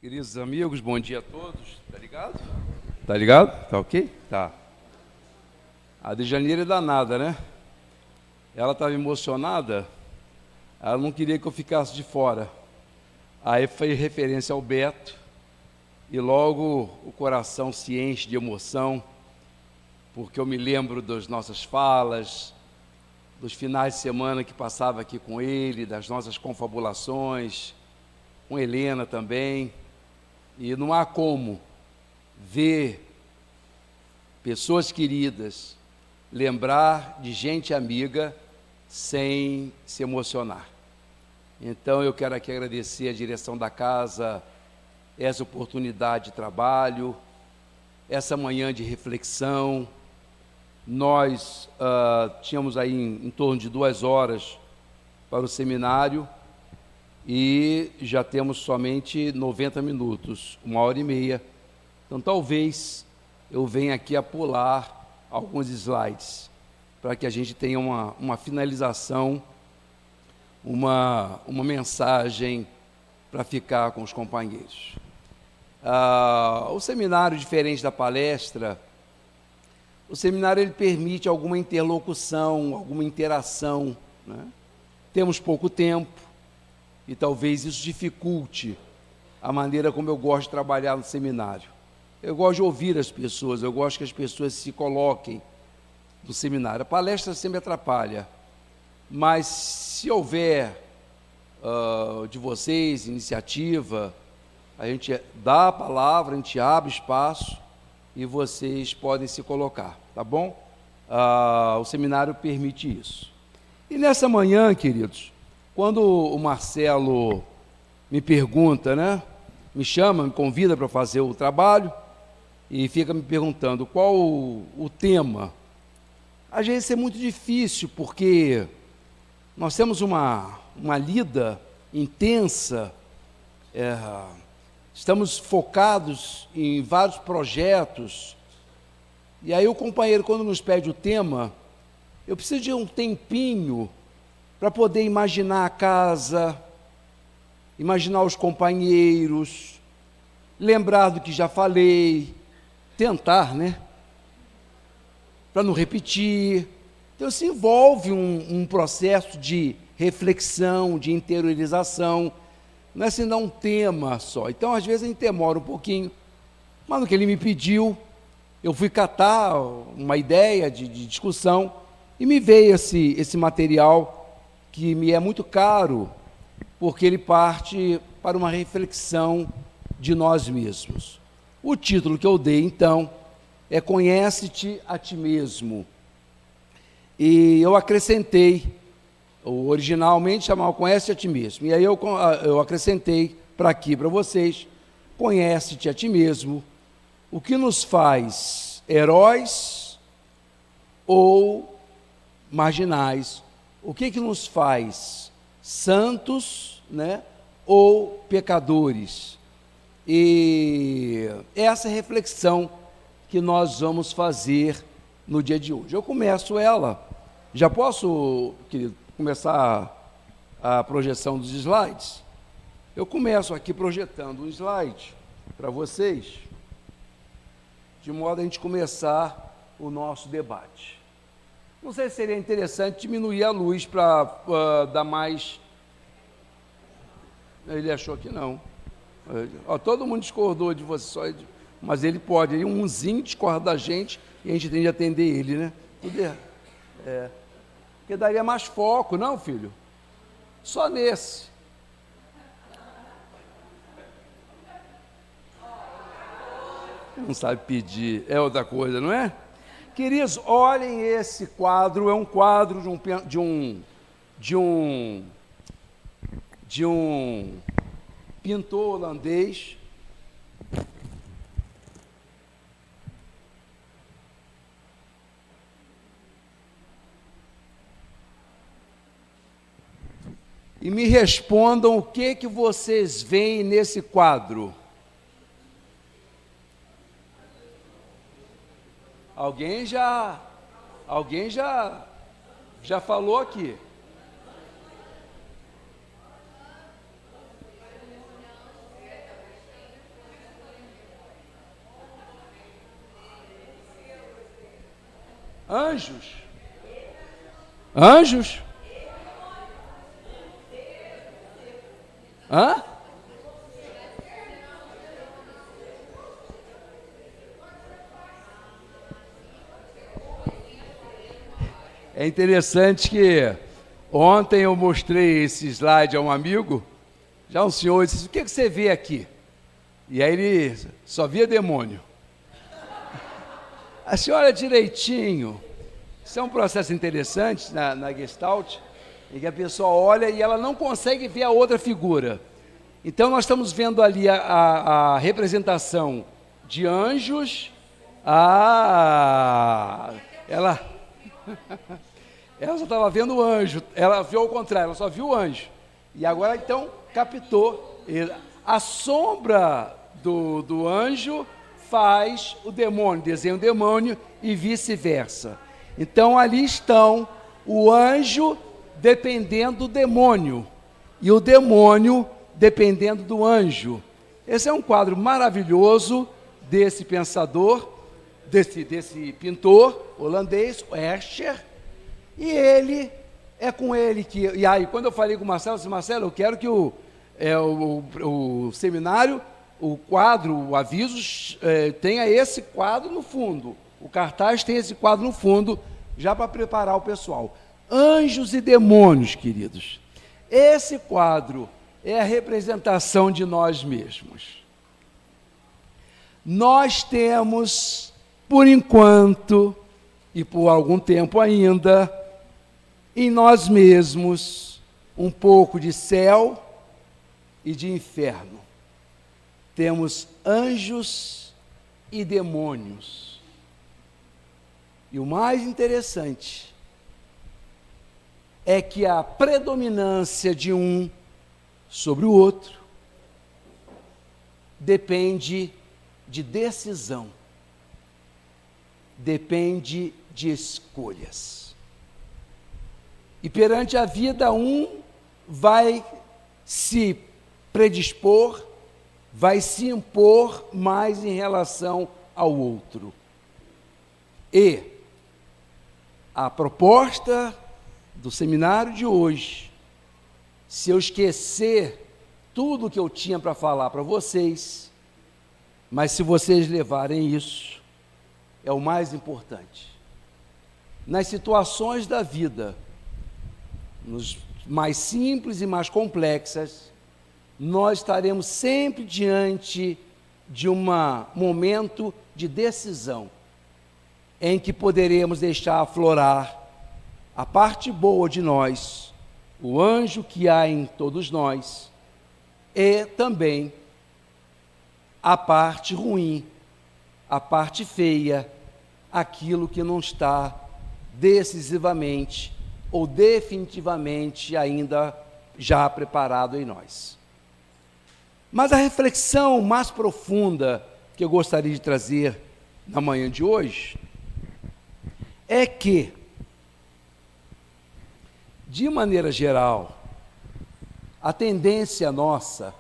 Queridos amigos, bom dia a todos. Tá ligado? Tá ligado? Tá ok? Tá. A de Janeiro é danada, né? Ela estava emocionada, ela não queria que eu ficasse de fora. Aí fez referência ao Beto e logo o coração se enche de emoção, porque eu me lembro das nossas falas, dos finais de semana que passava aqui com ele, das nossas confabulações, com Helena também. E não há como ver pessoas queridas, lembrar de gente amiga sem se emocionar. Então eu quero aqui agradecer a direção da casa, essa oportunidade de trabalho, essa manhã de reflexão. Nós tínhamos aí em torno de 2 horas para o seminário e já temos somente 90 minutos, 1h30. Então talvez eu venha aqui a pular alguns slides, para que a gente tenha uma finalização, uma mensagem para ficar com os companheiros. O seminário, diferente da palestra, o seminário ele permite alguma interlocução, alguma interação, né? Temos pouco tempo e talvez isso dificulte a maneira como eu gosto de trabalhar no seminário. Eu gosto de ouvir as pessoas, eu gosto que as pessoas se coloquem no seminário. A palestra sempre atrapalha, mas se houver de vocês iniciativa, a gente dá a palavra, a gente abre espaço e vocês podem se colocar, tá bom? O seminário permite isso. E nessa manhã, queridos, quando o Marcelo me pergunta, né, me chama, me convida para fazer o trabalho e fica me perguntando qual o tema, às vezes é muito difícil, porque nós temos uma lida intensa, estamos focados em vários projetos, e aí o companheiro, quando nos pede o tema, eu preciso de um tempinho para poder imaginar a casa, imaginar os companheiros, lembrar do que já falei, tentar, né? Para não repetir. Então, isso envolve um processo de reflexão, de interiorização, não é senão um tema só. Então, às vezes, a gente demora um pouquinho, mas no que ele me pediu, eu fui catar uma ideia de discussão e me veio esse material que me é muito caro, porque ele parte para uma reflexão de nós mesmos. O título que eu dei, então, é Conhece-te a ti mesmo. E eu acrescentei, originalmente chamava Conhece-te a ti mesmo, e aí eu acrescentei para aqui, para vocês, Conhece-te a ti mesmo, o que nos faz heróis ou marginais, o que nos faz santos, né, ou pecadores. E essa é a reflexão que nós vamos fazer no dia de hoje. Eu começo ela, já posso, querido, começar a projeção dos slides? Eu começo aqui projetando um slide para vocês, de modo a gente começar o nosso debate. Não sei se seria interessante diminuir a luz para dar mais... Ele achou que não. Todo mundo discordou de você, só... mas ele pode, aí umzinho discorda da gente e a gente tem de atender ele, né? Tudo porque daria mais foco, não, filho? Só nesse. Não sabe pedir, é outra coisa, não é? Queridos, olhem esse quadro, é um quadro de um pintor holandês. E me respondam o que vocês veem nesse quadro. Alguém já falou aqui. Anjos? Anjos? Hã? É interessante que ontem eu mostrei esse slide a um amigo, já um senhor disse, o que você vê aqui? E aí ele só via demônio. A senhora direitinho. Isso é um processo interessante na Gestalt, em que a pessoa olha e ela não consegue ver a outra figura. Então nós estamos vendo ali a representação de anjos. Ela só estava vendo o anjo, ela viu ao contrário, ela só viu o anjo. E agora então captou. A sombra do anjo faz o demônio, desenha o demônio e vice-versa. Então ali estão o anjo dependendo do demônio e o demônio dependendo do anjo. Esse é um quadro maravilhoso desse pensador, desse pintor holandês, Escher, e ele, é com ele que... E aí, quando eu falei com o Marcelo, eu disse, Marcelo, eu quero que o seminário, o quadro, o aviso, tenha esse quadro no fundo. O cartaz tem esse quadro no fundo, já para preparar o pessoal. Anjos e demônios, queridos. Esse quadro é a representação de nós mesmos. Nós temos, por enquanto, e por algum tempo ainda, em nós mesmos, um pouco de céu e de inferno. Temos anjos e demônios. E o mais interessante é que a predominância de um sobre o outro depende de decisão, depende de escolhas. E perante a vida, um vai se predispor, vai se impor mais em relação ao outro. E a proposta do seminário de hoje, se eu esquecer tudo que eu tinha para falar para vocês, mas se vocês levarem isso, é o mais importante. Nas situações da vida, nos mais simples e mais complexas, nós estaremos sempre diante de um momento de decisão, em que poderemos deixar aflorar a parte boa de nós, o anjo que há em todos nós, e também a parte ruim, a parte feia, aquilo que não está decisivamente ou definitivamente ainda já preparado em nós. Mas a reflexão mais profunda que eu gostaria de trazer na manhã de hoje é que, de maneira geral, a tendência nossa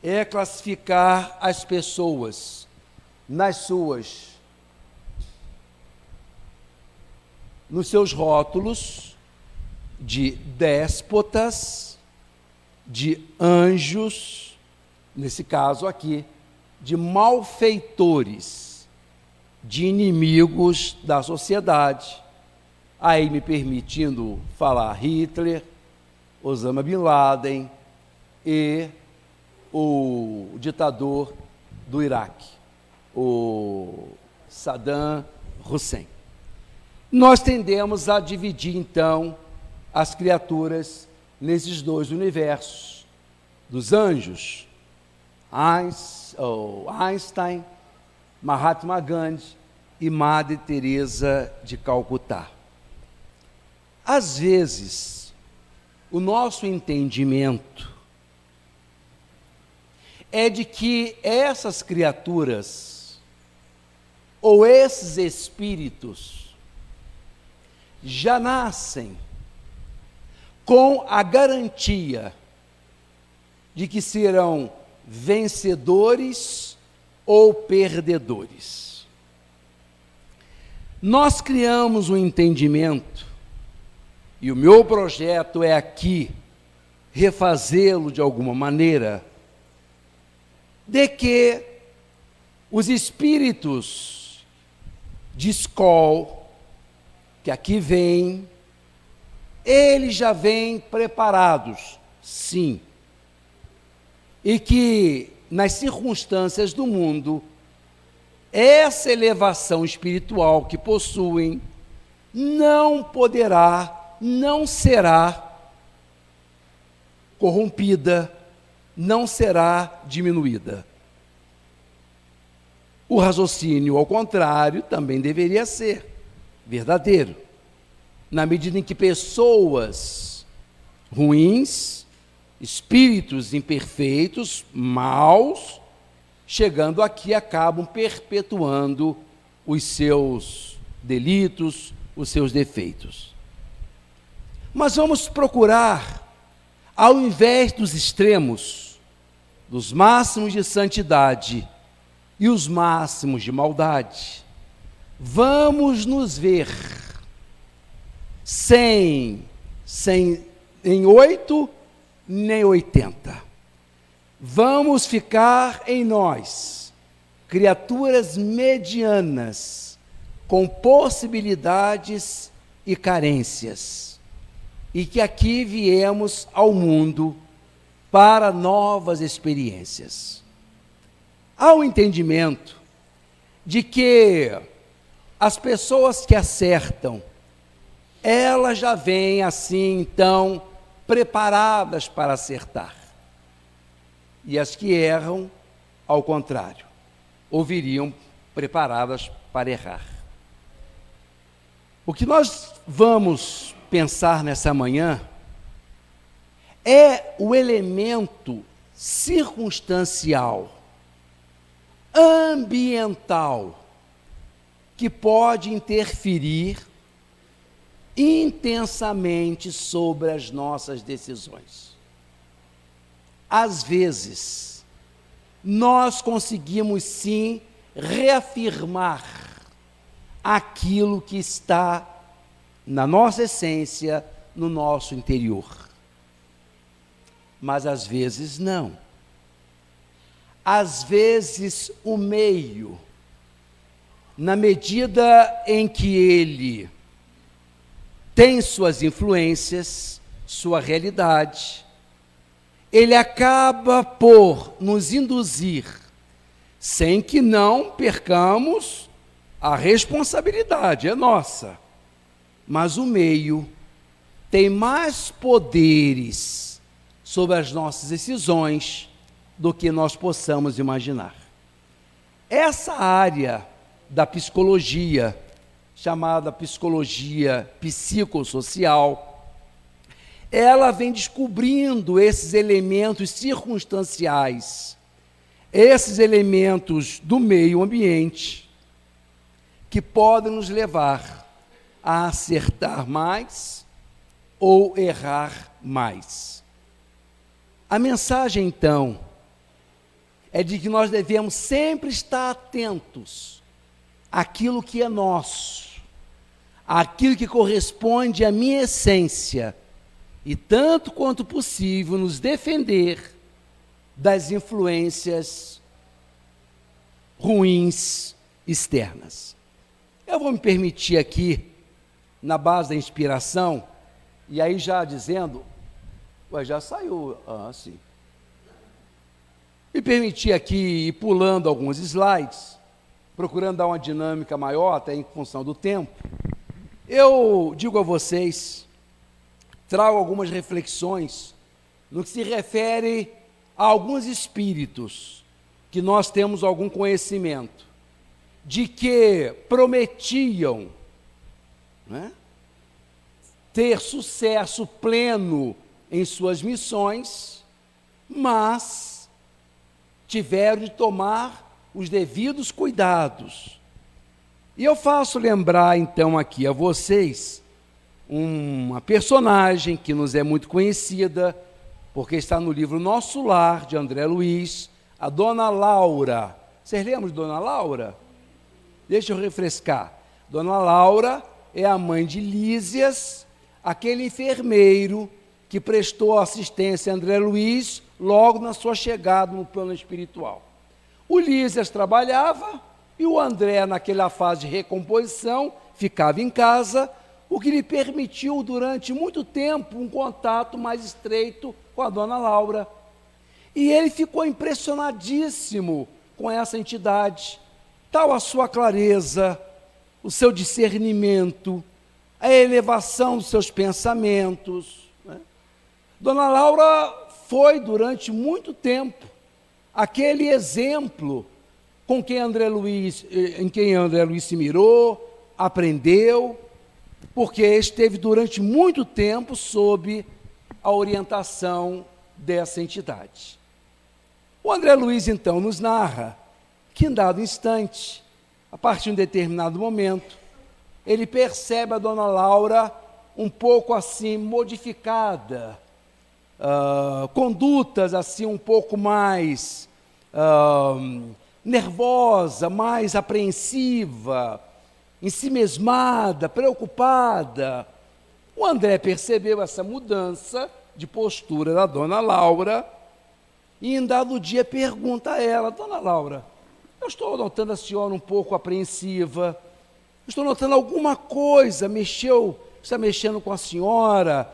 é classificar as pessoas nos seus rótulos de déspotas, de anjos, nesse caso aqui, de malfeitores, de inimigos da sociedade. Aí me permitindo falar Hitler, Osama Bin Laden e o ditador do Iraque, o Saddam Hussein. Nós tendemos a dividir, então, as criaturas nesses dois universos, dos anjos, Einstein, Mahatma Gandhi e Madre Teresa de Calcutá. Às vezes, o nosso entendimento é de que essas criaturas, ou esses espíritos, já nascem com a garantia de que serão vencedores ou perdedores. Nós criamos um entendimento, e o meu projeto é aqui refazê-lo de alguma maneira, de que os espíritos de escola que aqui vêm, eles já vêm preparados, sim, e que nas circunstâncias do mundo, essa elevação espiritual que possuem não poderá, não será corrompida, não será diminuída. O raciocínio, ao contrário, também deveria ser verdadeiro, na medida em que pessoas ruins, espíritos imperfeitos, maus, chegando aqui, acabam perpetuando os seus delitos, os seus defeitos. Mas vamos procurar, ao invés dos extremos, dos máximos de santidade e os máximos de maldade, vamos nos ver sem em 8 nem 80. Vamos ficar em nós, criaturas medianas, com possibilidades e carências, e que aqui viemos ao mundo para novas experiências. Há o entendimento de que as pessoas que acertam, elas já vêm assim, então, preparadas para acertar. E as que erram, ao contrário, ou viriam preparadas para errar. O que nós vamos pensar nessa manhã é o elemento circunstancial, ambiental, que pode interferir intensamente sobre as nossas decisões. Às vezes, nós conseguimos sim reafirmar aquilo que está na nossa essência, no nosso interior. Mas às vezes não. Às vezes o meio, na medida em que ele tem suas influências, sua realidade, ele acaba por nos induzir, sem que não percamos a responsabilidade, é nossa. Mas o meio tem mais poderes sobre as nossas decisões do que nós possamos imaginar. Essa área da psicologia, chamada psicologia psicossocial, ela vem descobrindo esses elementos circunstanciais, esses elementos do meio ambiente, que podem nos levar a acertar mais ou errar mais. A mensagem, então, é de que nós devemos sempre estar atentos àquilo que é nosso, àquilo que corresponde à minha essência, e tanto quanto possível nos defender das influências ruins externas. Eu vou me permitir aqui, na base da inspiração, e aí já dizendo, já saiu, sim. Me permitir aqui ir pulando alguns slides, procurando dar uma dinâmica maior, até em função do tempo. Eu digo a vocês, trago algumas reflexões no que se refere a alguns espíritos que nós temos algum conhecimento, de que prometiam, né, ter sucesso pleno em suas missões, mas tiveram de tomar os devidos cuidados. E eu faço lembrar então aqui a vocês uma personagem que nos é muito conhecida, porque está no livro Nosso Lar, de André Luiz, a Dona Laura. Vocês lembram de Dona Laura? Deixa eu refrescar. Dona Laura é a mãe de Lísias, aquele enfermeiro que prestou assistência a André Luiz logo na sua chegada no plano espiritual. O Lísias trabalhava e o André, naquela fase de recomposição, ficava em casa, o que lhe permitiu durante muito tempo um contato mais estreito com a Dona Laura. E ele ficou impressionadíssimo com essa entidade, tal a sua clareza, o seu discernimento, a elevação dos seus pensamentos, né? Dona Laura foi, durante muito tempo, aquele exemplo em quem André Luiz se mirou, aprendeu, porque esteve durante muito tempo sob a orientação dessa entidade. O André Luiz, então, nos narra que, em dado instante, a partir de um determinado momento, ele percebe a Dona Laura um pouco assim modificada, condutas assim um pouco mais nervosa, mais apreensiva, ensimesmada, preocupada. O André percebeu essa mudança de postura da Dona Laura e, em dado dia, pergunta a ela: Dona Laura, eu estou notando a senhora um pouco apreensiva, estou notando alguma coisa, está mexendo com a senhora,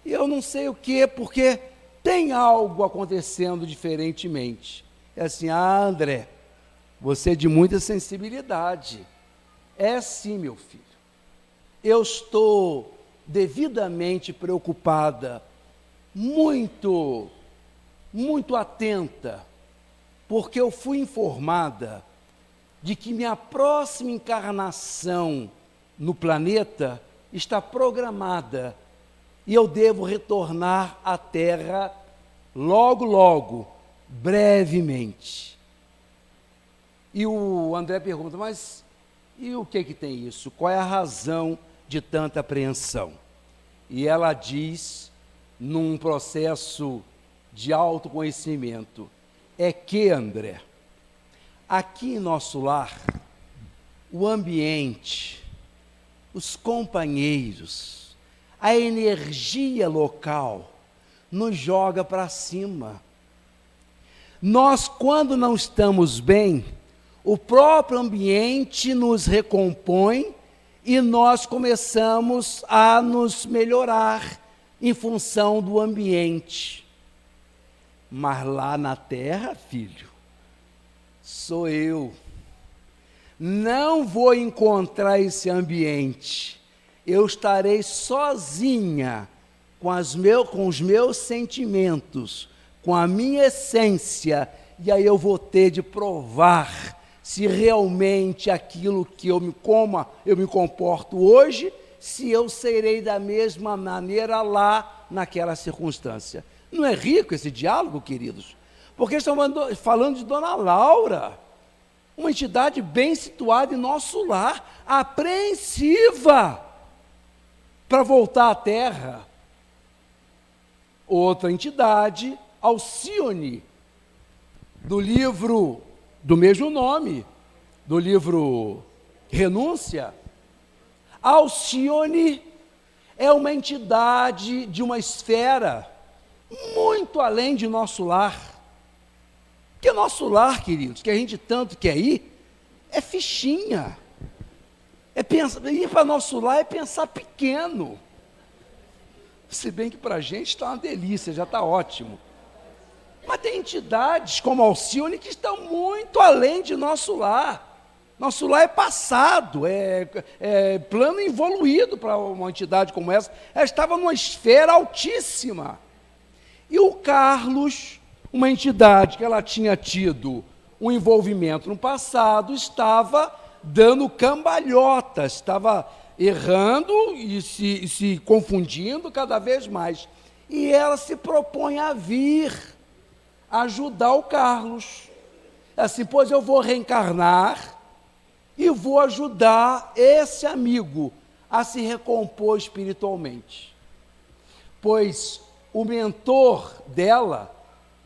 e eu não sei o que, porque tem algo acontecendo diferentemente. É assim: André, você é de muita sensibilidade. É sim, meu filho. Eu estou devidamente preocupada, muito atenta, porque eu fui informada de que minha próxima encarnação no planeta está programada e eu devo retornar à Terra logo, brevemente. E o André pergunta: mas e o que tem isso? Qual é a razão de tanta apreensão? E ela diz, num processo de autoconhecimento: é que, André, aqui em nosso lar, o ambiente, os companheiros, a energia local nos joga para cima. Nós, quando não estamos bem, o próprio ambiente nos recompõe e nós começamos a nos melhorar em função do ambiente. Mas lá na terra, filho, sou eu. Não vou encontrar esse ambiente. Eu estarei sozinha com os meus sentimentos, com a minha essência, e aí eu vou ter de provar se realmente aquilo que eu me comporto hoje, se eu serei da mesma maneira lá naquela circunstância. Não é rico esse diálogo, queridos? Porque estamos falando de Dona Laura, uma entidade bem situada em nosso lar, apreensiva para voltar à Terra. Outra entidade, Alcione, do livro do mesmo nome, do livro Renúncia. Alcione é uma entidade de uma esfera muito além de nosso lar. Porque nosso lar, queridos, que a gente tanto quer ir, é fichinha. Ir para nosso lar é pensar pequeno. Se bem que para a gente está uma delícia, já está ótimo. Mas tem entidades como a Alcione que estão muito além de nosso lar. Nosso lar é passado, é plano evoluído para uma entidade como essa. Ela estava numa esfera altíssima. E o Carlos, uma entidade que ela tinha tido um envolvimento no passado, estava dando cambalhotas, estava errando e se confundindo cada vez mais. E ela se propõe a vir ajudar o Carlos. Assim, pois eu vou reencarnar e vou ajudar esse amigo a se recompor espiritualmente. Pois o mentor dela,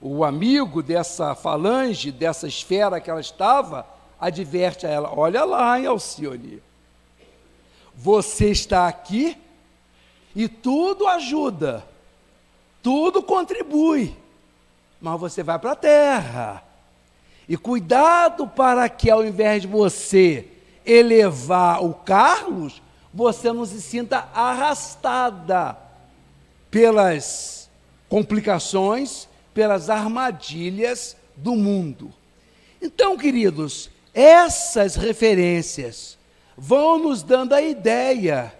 o amigo dessa falange, dessa esfera que ela estava, adverte a ela: olha lá, hein, Alcione, você está aqui e tudo ajuda, tudo contribui, mas você vai para a terra. E cuidado para que, ao invés de você elevar o Carlos, você não se sinta arrastada pelas complicações, pelas armadilhas do mundo. Então, queridos, essas referências vão nos dando a ideia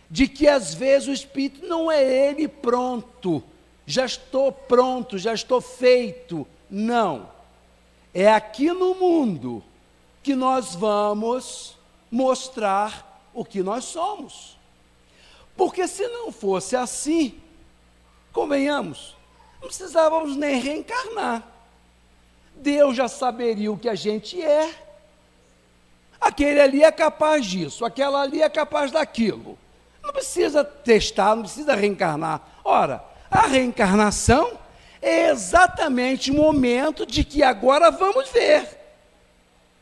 de que, às vezes, o Espírito não é ele pronto, já estou feito. Não. É aqui no mundo que nós vamos mostrar o que nós somos. Porque se não fosse assim, convenhamos, não precisávamos nem reencarnar. Deus já saberia o que a gente é. Aquele ali é capaz disso, aquela ali é capaz daquilo. Não precisa testar, não precisa reencarnar. Ora, a reencarnação é exatamente o momento de que agora vamos ver.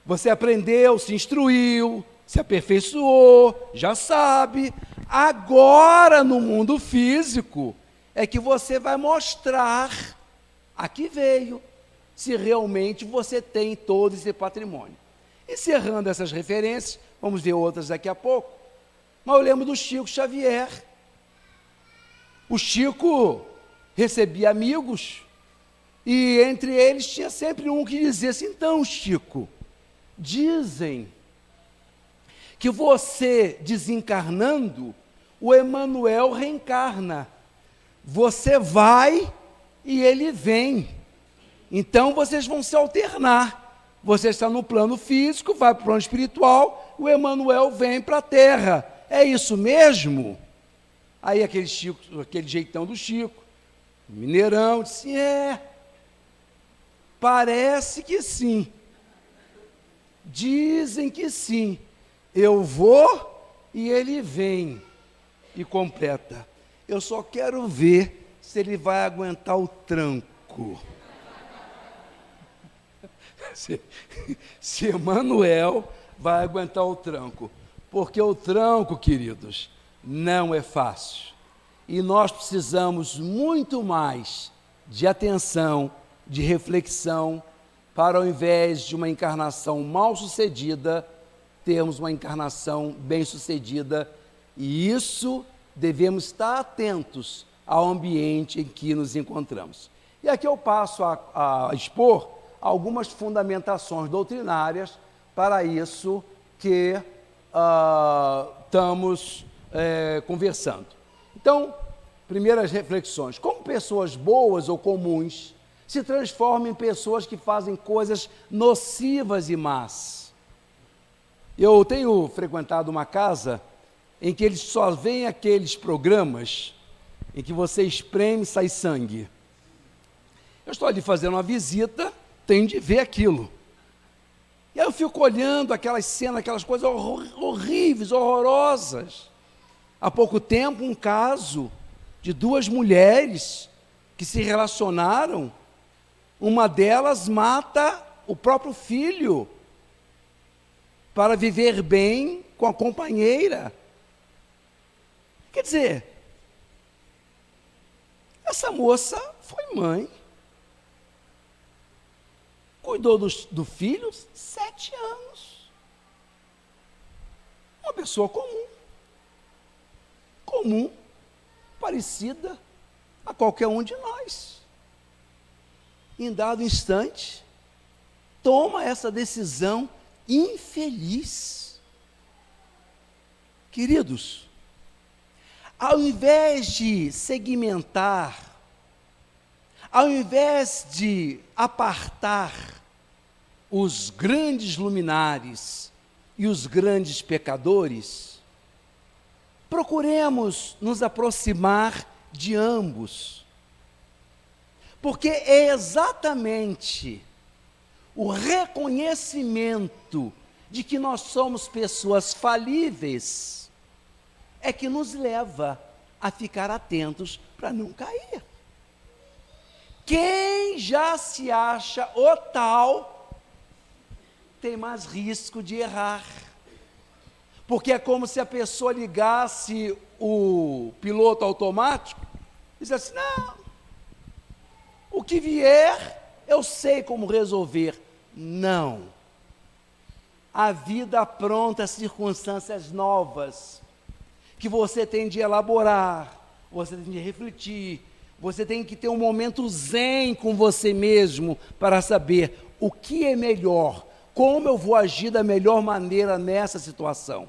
Você aprendeu, se instruiu, se aperfeiçoou, já sabe. Agora, no mundo físico, é que você vai mostrar a que veio, se realmente você tem todo esse patrimônio. Encerrando essas referências, vamos ver outras daqui a pouco, mas eu lembro do Chico Xavier. O Chico recebia amigos, e entre eles tinha sempre um que dizia assim: então, Chico, dizem que você desencarnando, o Emmanuel reencarna. Você vai e ele vem. Então vocês vão se alternar. Você está no plano físico, vai para o plano espiritual, o Emmanuel vem para a Terra. É isso mesmo? Aí aquele jeitão do Chico, mineirão, disse: parece que sim. Dizem que sim. Eu vou e ele vem. E completa: eu só quero ver se ele vai aguentar o tranco. Se Emmanuel vai aguentar o tranco. Porque o tranco, queridos, não é fácil. E nós precisamos muito mais de atenção, de reflexão, para, ao invés de uma encarnação mal sucedida, termos uma encarnação bem sucedida. E isso devemos estar atentos ao ambiente em que nos encontramos. E aqui eu passo a expor algumas fundamentações doutrinárias para isso que estamos conversando. Então, primeiras reflexões: como pessoas boas ou comuns se transformam em pessoas que fazem coisas nocivas e más. Eu tenho frequentado uma casa em que eles só veem aqueles programas em que você espreme e sai sangue. Eu estou ali fazendo uma visita, tenho de ver aquilo. E aí eu fico olhando aquelas cenas, aquelas coisas horríveis, horrorosas. Há pouco tempo, um caso de duas mulheres que se relacionaram, uma delas mata o próprio filho para viver bem com a companheira. Quer dizer, essa moça foi mãe, cuidou do filho 7 anos. Uma pessoa comum, parecida a qualquer um de nós. Em dado instante, toma essa decisão infeliz. Queridos, ao invés de segmentar, ao invés de apartar os grandes luminares e os grandes pecadores, procuremos nos aproximar de ambos, porque é exatamente o reconhecimento de que nós somos pessoas falíveis é que nos leva a ficar atentos para não cair. Quem já se acha o tal tem mais risco de errar, porque é como se a pessoa ligasse o piloto automático e dissesse, não, o que vier, eu sei como resolver. Não. A vida apronta circunstâncias novas, que você tem de elaborar, você tem de refletir, você tem que ter um momento zen com você mesmo, para saber o que é melhor, como eu vou agir da melhor maneira nessa situação.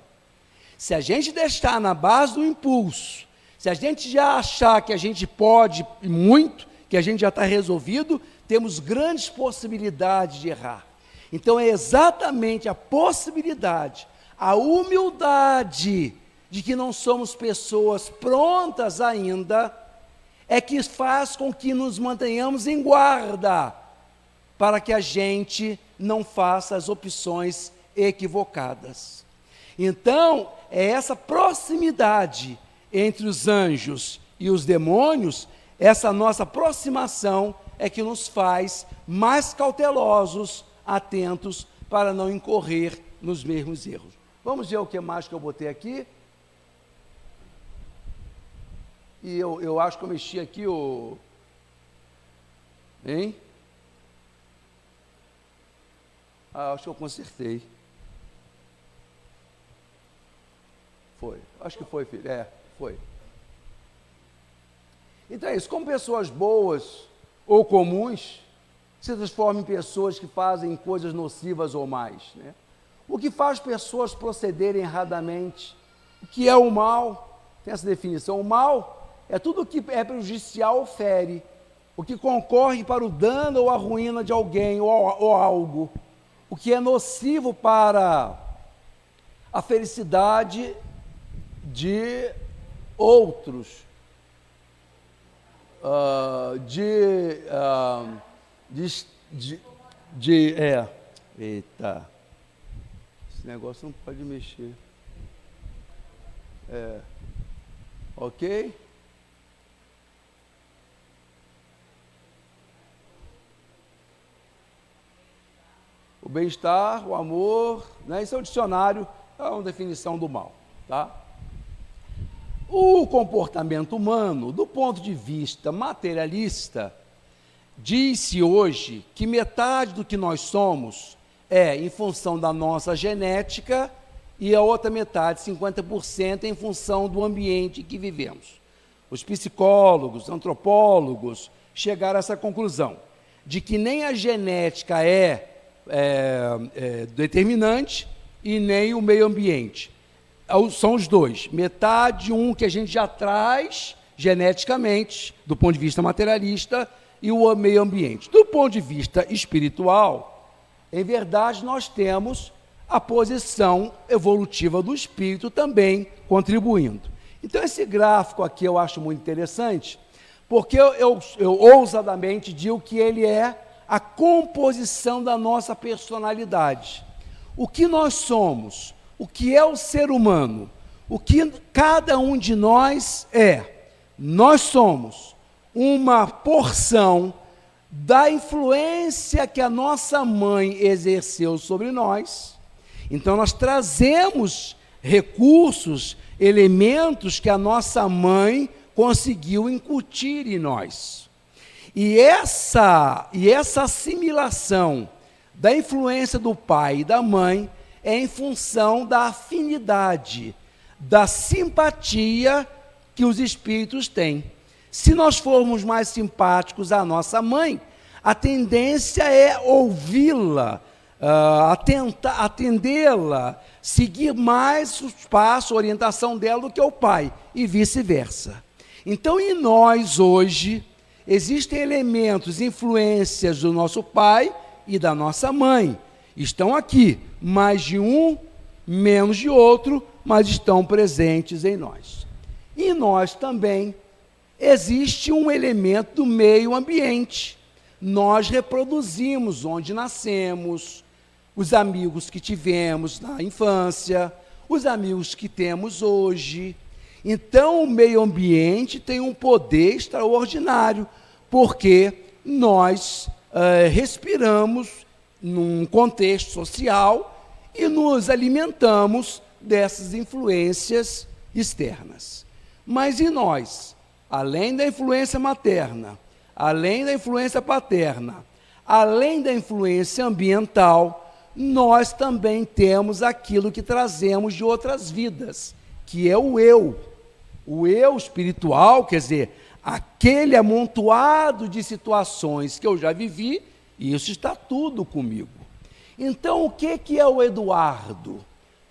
Se a gente deixar na base do impulso, se a gente já achar que a gente pode muito, que a gente já está resolvido, temos grandes possibilidades de errar. Então é exatamente a possibilidade, a humildade de que não somos pessoas prontas ainda, é que faz com que nos mantenhamos em guarda, para que a gente não faça as opções equivocadas. Então, é essa proximidade entre os anjos e os demônios, essa nossa aproximação é que nos faz mais cautelosos, atentos, para não incorrer nos mesmos erros. Vamos ver o que mais que eu botei aqui. E eu acho que eu mexi aqui o... Hein? Acho que eu consertei. Foi. Acho que foi, filho. Foi. Então é isso. Como pessoas boas ou comuns se transformam em pessoas que fazem coisas nocivas ou mais, né? O que faz pessoas procederem erradamente? O que é o mal? Tem essa definição. O mal é tudo o que é prejudicial ou fere, o que concorre para o dano ou a ruína de alguém ou algo, o que é nocivo para a felicidade de outros, eita, esse negócio não pode mexer, ok? O bem-estar, o amor, né? Isso é o dicionário, é uma definição do mal, tá? O comportamento humano, do ponto de vista materialista, diz-se hoje que metade do que nós somos é em função da nossa genética e a outra metade, 50%, é em função do ambiente em que vivemos. Os psicólogos, antropólogos chegaram a essa conclusão, de que nem a genética é determinante e nem o meio ambiente. São os dois, metade um que a gente já traz geneticamente, do ponto de vista materialista, e o meio ambiente. Do ponto de vista espiritual, em verdade, nós temos a posição evolutiva do espírito também contribuindo. Então, esse gráfico aqui eu acho muito interessante, porque eu ousadamente digo que ele é a composição da nossa personalidade. O que nós somos, o que é o ser humano, o que cada um de nós é. Nós somos uma porção da influência que a nossa mãe exerceu sobre nós. Então, nós trazemos recursos, elementos que a nossa mãe conseguiu incutir em nós. E essa assimilação da influência do pai e da mãe é em função da afinidade, da simpatia que os espíritos têm. Se nós formos mais simpáticos à nossa mãe, a tendência é ouvi-la, atendê-la, seguir mais os passos, a orientação dela do que o pai, e vice-versa. Então, em nós hoje, existem elementos, influências do nosso pai e da nossa mãe. Estão aqui, mais de um, menos de outro, mas estão presentes em nós. E nós também, existe um elemento do meio ambiente. Nós reproduzimos onde nascemos, os amigos que tivemos na infância, os amigos que temos hoje. Então, o meio ambiente tem um poder extraordinário, porque nós respiramos num contexto social e nos alimentamos dessas influências externas. Mas e nós? Além da influência materna, além da influência paterna, além da influência ambiental, nós também temos aquilo que trazemos de outras vidas, que é o eu. O eu espiritual, quer dizer, aquele amontoado de situações que eu já vivi, e isso está tudo comigo. Então, o que é o Eduardo?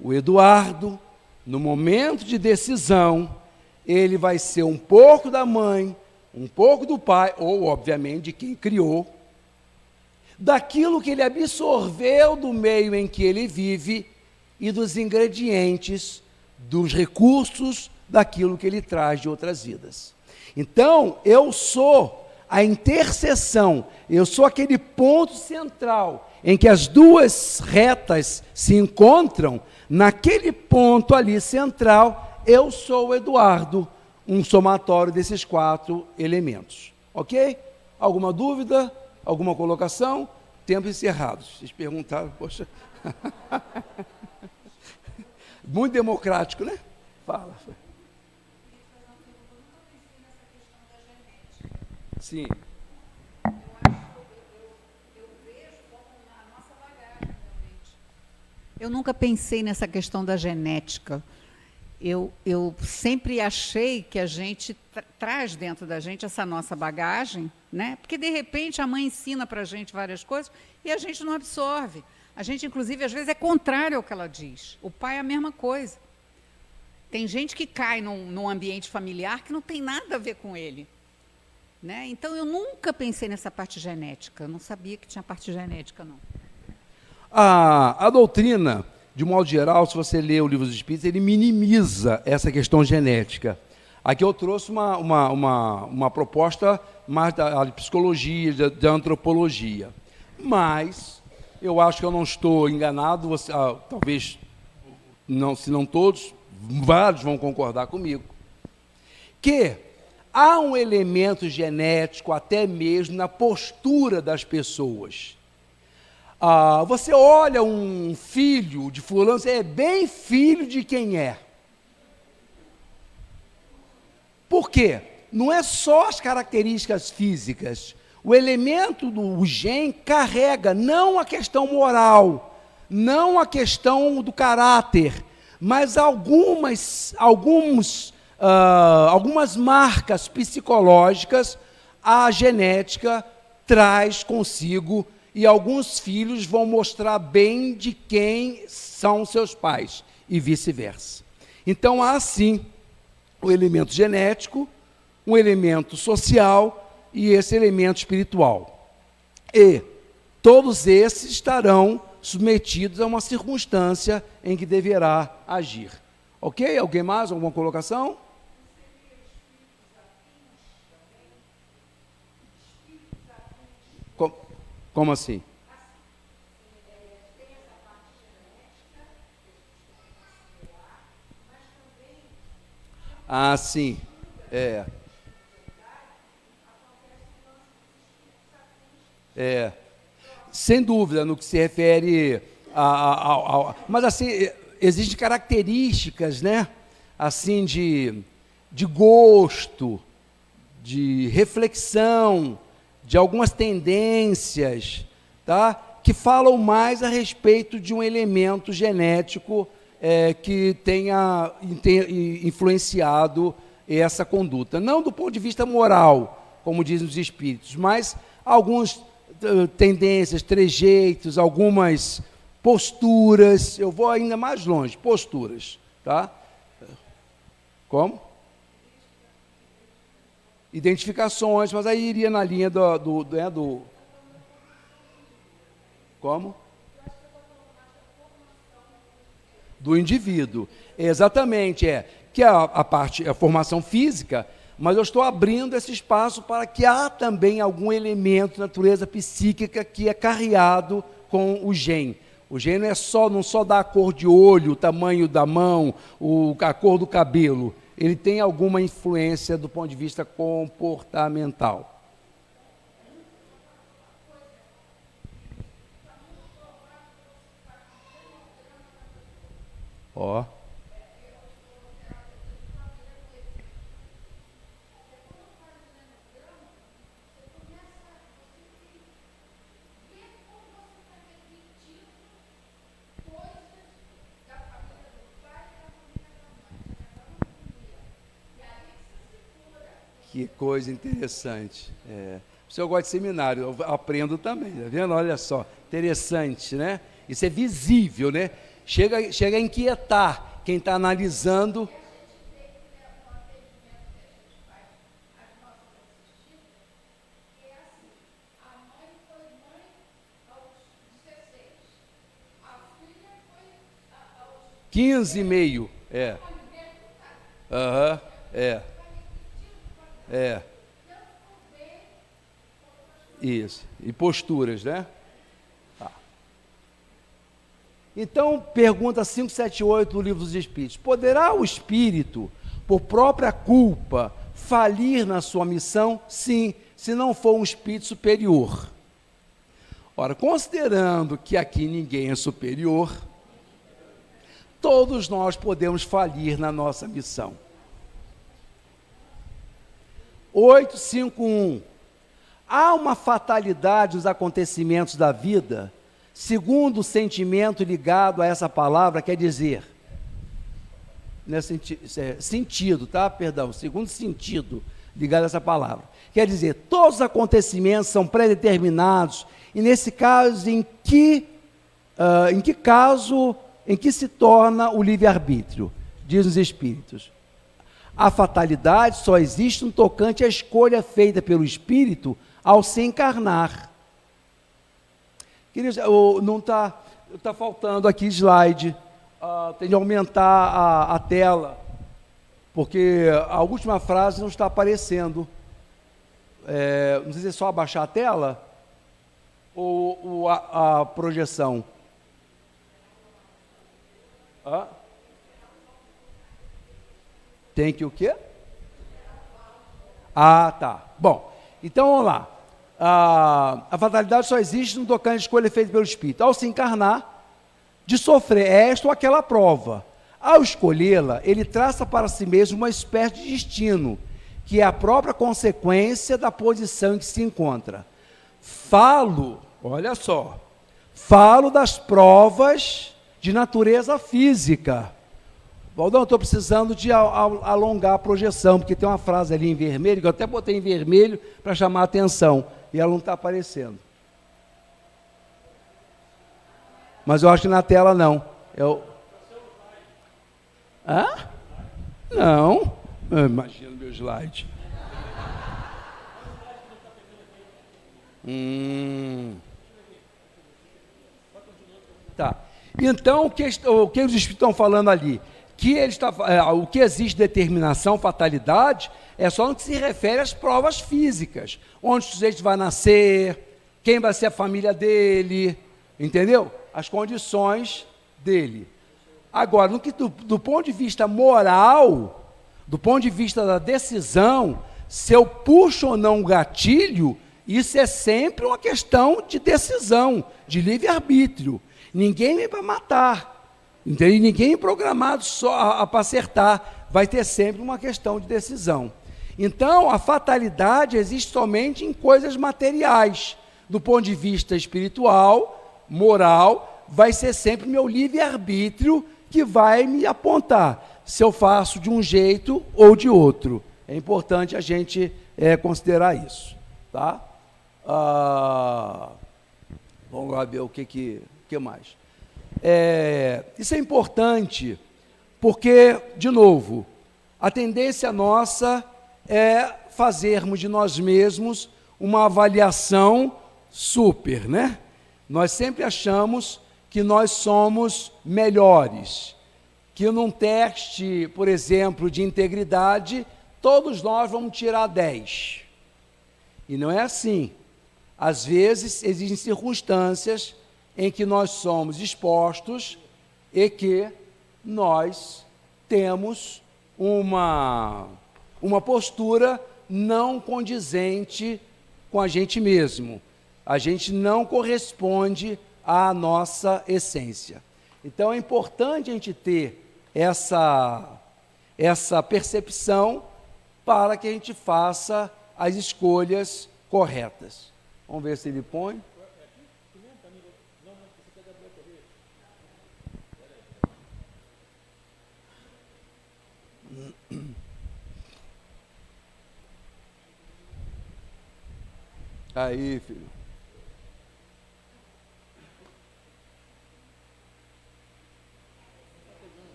O Eduardo, no momento de decisão, ele vai ser um pouco da mãe, um pouco do pai, ou, obviamente, de quem criou, daquilo que ele absorveu do meio em que ele vive e dos ingredientes, dos recursos daquilo que ele traz de outras vidas. Então, eu sou a interseção, eu sou aquele ponto central em que as duas retas se encontram. Naquele ponto ali central, eu sou o Eduardo, um somatório desses 4 elementos. Ok? Alguma dúvida? Alguma colocação? Tempo encerrado. Vocês perguntaram, poxa. Muito democrático, né? Fala. Sim. Eu nunca pensei nessa questão da genética. Eu sempre achei que a gente traz dentro da gente essa nossa bagagem, né? Porque, de repente, a mãe ensina para a gente várias coisas e a gente não absorve. A gente, inclusive, às vezes é contrário ao que ela diz. O pai é a mesma coisa. Tem gente que cai num ambiente familiar que não tem nada a ver com ele. Né? Então, eu nunca pensei nessa parte genética. Eu não sabia que tinha parte genética, não. A doutrina, de modo geral, se você lê o Livro dos Espíritos, ele minimiza essa questão genética. Aqui eu trouxe uma proposta mais da psicologia, da antropologia. Mas eu acho que eu não estou enganado, talvez, não, se não todos, vários vão concordar comigo, que há um elemento genético até mesmo na postura das pessoas. Você olha um filho de fulano, você é bem filho de quem é. Por quê? Não é só as características físicas. O elemento do gene carrega não a questão moral, não a questão do caráter, mas algumas marcas psicológicas a genética traz consigo, e alguns filhos vão mostrar bem de quem são seus pais, e vice-versa. Então, há sim o elemento genético, um elemento social e esse elemento espiritual. E todos esses estarão submetidos a uma circunstância em que deverá agir. Ok? Alguém mais? Alguma colocação? Como assim? Ah, sim. Sem dúvida, no que se refere mas assim, existem características, né? Assim, de gosto, de reflexão, de algumas tendências, tá? Que falam mais a respeito de um elemento genético que tenha influenciado essa conduta. Não do ponto de vista moral, como dizem os espíritos, mas algumas tendências, trejeitos, algumas posturas. Eu vou ainda mais longe, posturas, tá? Como? Identificações, mas aí iria na linha do como? Do indivíduo. Exatamente, que é a formação física, mas eu estou abrindo esse espaço para que há também algum elemento de natureza psíquica que é carreado com o gene. O gene não só dá a cor de olho, o tamanho da mão, a cor do cabelo. Ele tem alguma influência do ponto de vista comportamental. Ó. Que coisa interessante. Se eu gosto de seminário, eu aprendo também, tá vendo? Olha só, interessante, né? Isso é visível, né? Chega a inquietar quem está analisando. A mãe foi mãe aos 16. A filha foi aos 15 e meio. Aham, Isso. E posturas, né? Tá. Então, pergunta 578 do Livro dos Espíritos. Poderá o espírito, por própria culpa, falir na sua missão? Sim, se não for um espírito superior. Ora, considerando que aqui ninguém é superior, todos nós podemos falir na nossa missão. 851. Há uma fatalidade nos acontecimentos da vida, segundo o sentimento ligado a essa palavra, quer dizer, sentido, tá? Perdão, segundo sentido ligado a essa palavra. Quer dizer, todos os acontecimentos são predeterminados, e nesse caso, em que se torna o livre-arbítrio? Diz os Espíritos. A fatalidade só existe no tocante à escolha feita pelo Espírito ao se encarnar. Queridos, não está faltando aqui slide, tem de aumentar a tela, porque a última frase não está aparecendo. Não sei se é só abaixar a tela ou a projeção. Tem que o quê? Tá. Bom, então vamos lá. A fatalidade só existe no tocante à escolha feita pelo Espírito. Ao se encarnar, de sofrer esta ou aquela prova. Ao escolhê-la, ele traça para si mesmo uma espécie de destino, que é a própria consequência da posição em que se encontra. Olha só, falo das provas de natureza física. Valdão, estou precisando de alongar a projeção, porque tem uma frase ali em vermelho, que eu até botei em vermelho para chamar a atenção, e ela não está aparecendo. Mas eu acho que na tela não. Não. Imagina o meu slide. Tá. Então, o que os Espíritos estão falando ali? O que existe determinação, fatalidade, é só no que se refere às provas físicas, onde o sujeito vai nascer, quem vai ser a família dele, entendeu? As condições dele. Agora, do ponto de vista moral, do ponto de vista da decisão, se eu puxo ou não o gatilho, isso é sempre uma questão de decisão, de livre-arbítrio. Ninguém vem para matar. Entende? Ninguém é programado só para acertar, vai ter sempre uma questão de decisão. Então, a fatalidade existe somente em coisas materiais. Do ponto de vista espiritual, moral, vai ser sempre meu livre-arbítrio que vai me apontar se eu faço de um jeito ou de outro. É importante a gente considerar isso. Tá? Vamos lá ver o que mais. Isso é importante, porque, de novo, a tendência nossa é fazermos de nós mesmos uma avaliação super, né? Nós sempre achamos que nós somos melhores, que num teste, por exemplo, de integridade, todos nós vamos tirar 10. E não é assim. Às vezes, existem circunstâncias em que nós somos expostos e que nós temos uma postura não condizente com a gente mesmo. A gente não corresponde à nossa essência. Então, é importante a gente ter essa percepção para que a gente faça as escolhas corretas. Vamos ver se ele põe. Aí, filho.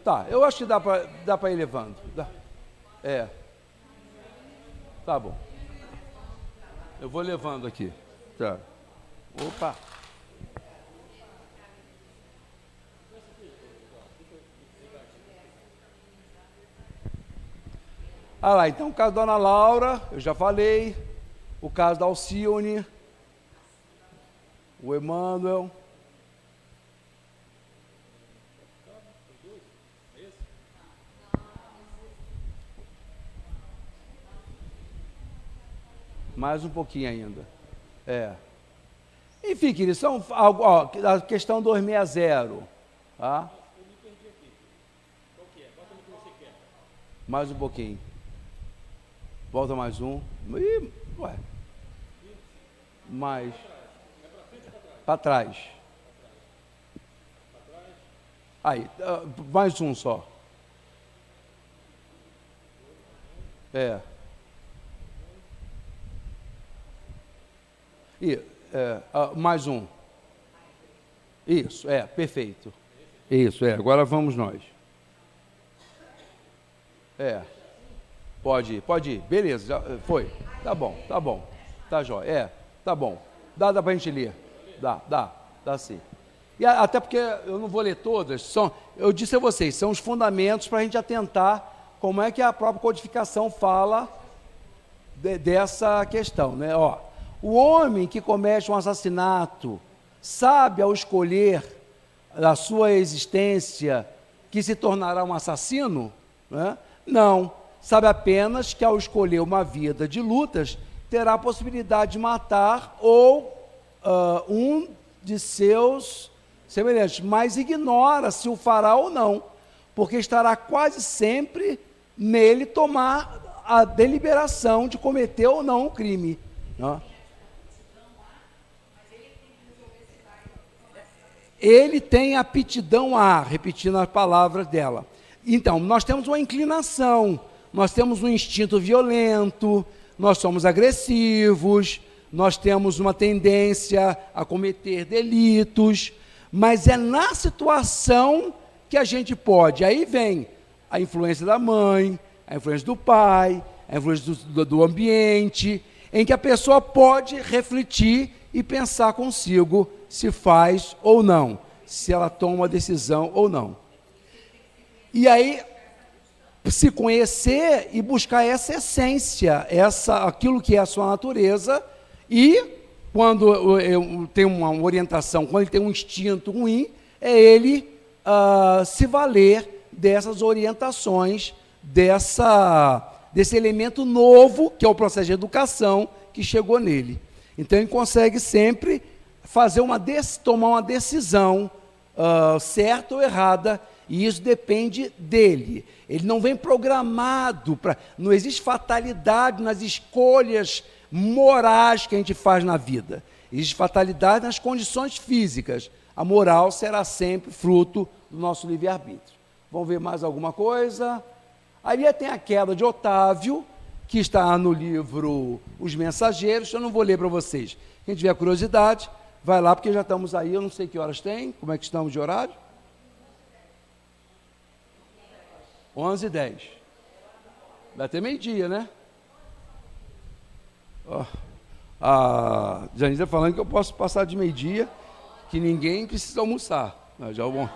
Tá, eu acho que dá para ir levando. Dá. Tá bom. Eu vou levando aqui. Tá. Opa. Ah lá, então o caso da Dona Laura, eu já falei. O caso da Alcione. O Emmanuel. Mais um pouquinho ainda. Enfim, queridos, são algo, ó, a questão 260. Tá? Eu me perdi aqui. Qual que é? Bota no que você quer. Mais um pouquinho. Volta mais um. Ih, ué. Mais. Para trás. Aí, mais um só. Mais um. Isso, perfeito. Isso, agora vamos nós. Pode ir. Beleza, já foi. Tá bom. Tá jóia. Tá bom. Dá pra gente ler. Dá sim. E até porque eu não vou ler todas, eu disse a vocês, são os fundamentos para a gente atentar como é que a própria codificação fala dessa questão, né? Ó, o homem que comete um assassinato sabe ao escolher a sua existência que se tornará um assassino? Né? Não, sabe apenas que ao escolher uma vida de lutas, terá a possibilidade de matar ou um de seus semelhantes, mas ignora se o fará ou não, porque estará quase sempre nele tomar a deliberação de cometer ou não o crime. Né? Ele tem aptidão a, repetindo as palavras dela. Então, nós temos uma inclinação, nós temos um instinto violento, nós somos agressivos, nós temos uma tendência a cometer delitos, mas é na situação que a gente pode. Aí vem a influência da mãe, a influência do pai, a influência do ambiente, em que a pessoa pode refletir e pensar consigo se faz ou não, se ela toma uma decisão ou não. E aí, se conhecer e buscar essa essência, aquilo que é a sua natureza, e quando eu tenho uma orientação, quando ele tem um instinto ruim, é ele se valer dessas orientações, desse elemento novo, que é o processo de educação, que chegou nele. Então, ele consegue sempre tomar uma decisão certa ou errada, e isso depende dele. Ele não vem programado, não existe fatalidade nas escolhas morais que a gente faz na vida. Existe fatalidade nas condições físicas. A moral será sempre fruto do nosso livre-arbítrio. Vamos ver mais alguma coisa? Ali tem a queda de Otávio, que está no livro Os Mensageiros. Eu não vou ler para vocês. Quem tiver curiosidade, vai lá, porque já estamos aí, eu não sei que horas tem, como é que estamos de horário? 11h10. Vai até meio-dia, né? A Janisa falando que eu posso passar de meio-dia, que ninguém precisa almoçar. Já o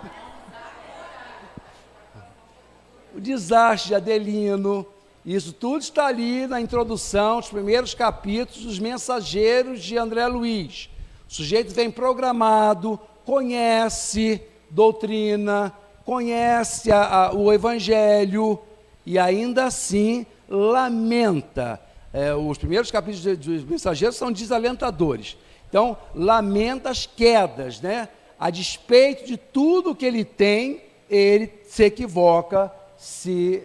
desastre de Adelino, isso tudo está ali na introdução, os primeiros capítulos dos Mensageiros de André Luiz. O sujeito vem programado, conhece doutrina, conhece o Evangelho e ainda assim lamenta. Os primeiros capítulos dos Mensageiros são desalentadores. Então, lamenta as quedas, né? A despeito de tudo que ele tem, ele se equivoca, se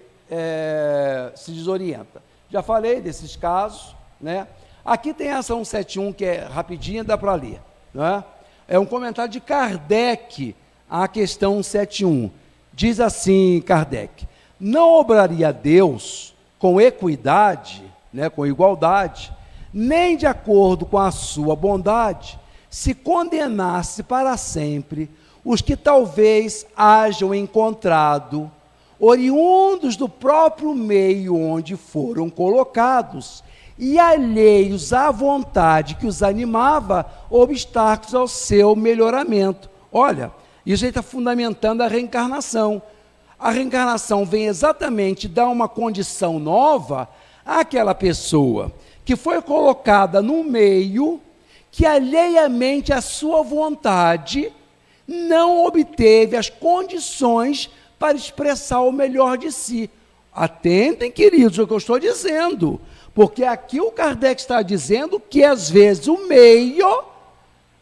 desorienta. Já falei desses casos, né? Aqui tem a ação 171, que é rapidinha, dá para ler, né? É um comentário de Kardec à questão 171. Diz assim Kardec: não obraria Deus com equidade, né, com igualdade, nem de acordo com a sua bondade, se condenasse para sempre os que talvez hajam encontrado, oriundos do próprio meio onde foram colocados, e alheios à vontade que os animava, obstáculos ao seu melhoramento. Olha, isso aí está fundamentando a reencarnação. A reencarnação vem exatamente dar uma condição nova àquela pessoa que foi colocada no meio que, alheiamente à sua vontade, não obteve as condições para expressar o melhor de si. Atentem, queridos, o que eu estou dizendo, porque aqui o Kardec está dizendo que, às vezes, o meio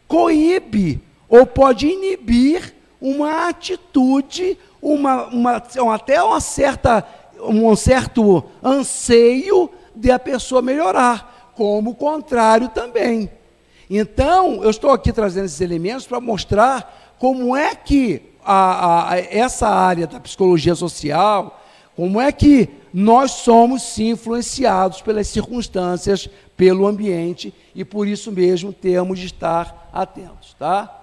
coíbe ou pode inibir uma atitude, até um certo anseio de a pessoa melhorar, como o contrário também. Então, eu estou aqui trazendo esses elementos para mostrar como é que essa área da psicologia social, como é que nós somos, sim, influenciados pelas circunstâncias, pelo ambiente, e por isso mesmo temos de estar atentos, tá?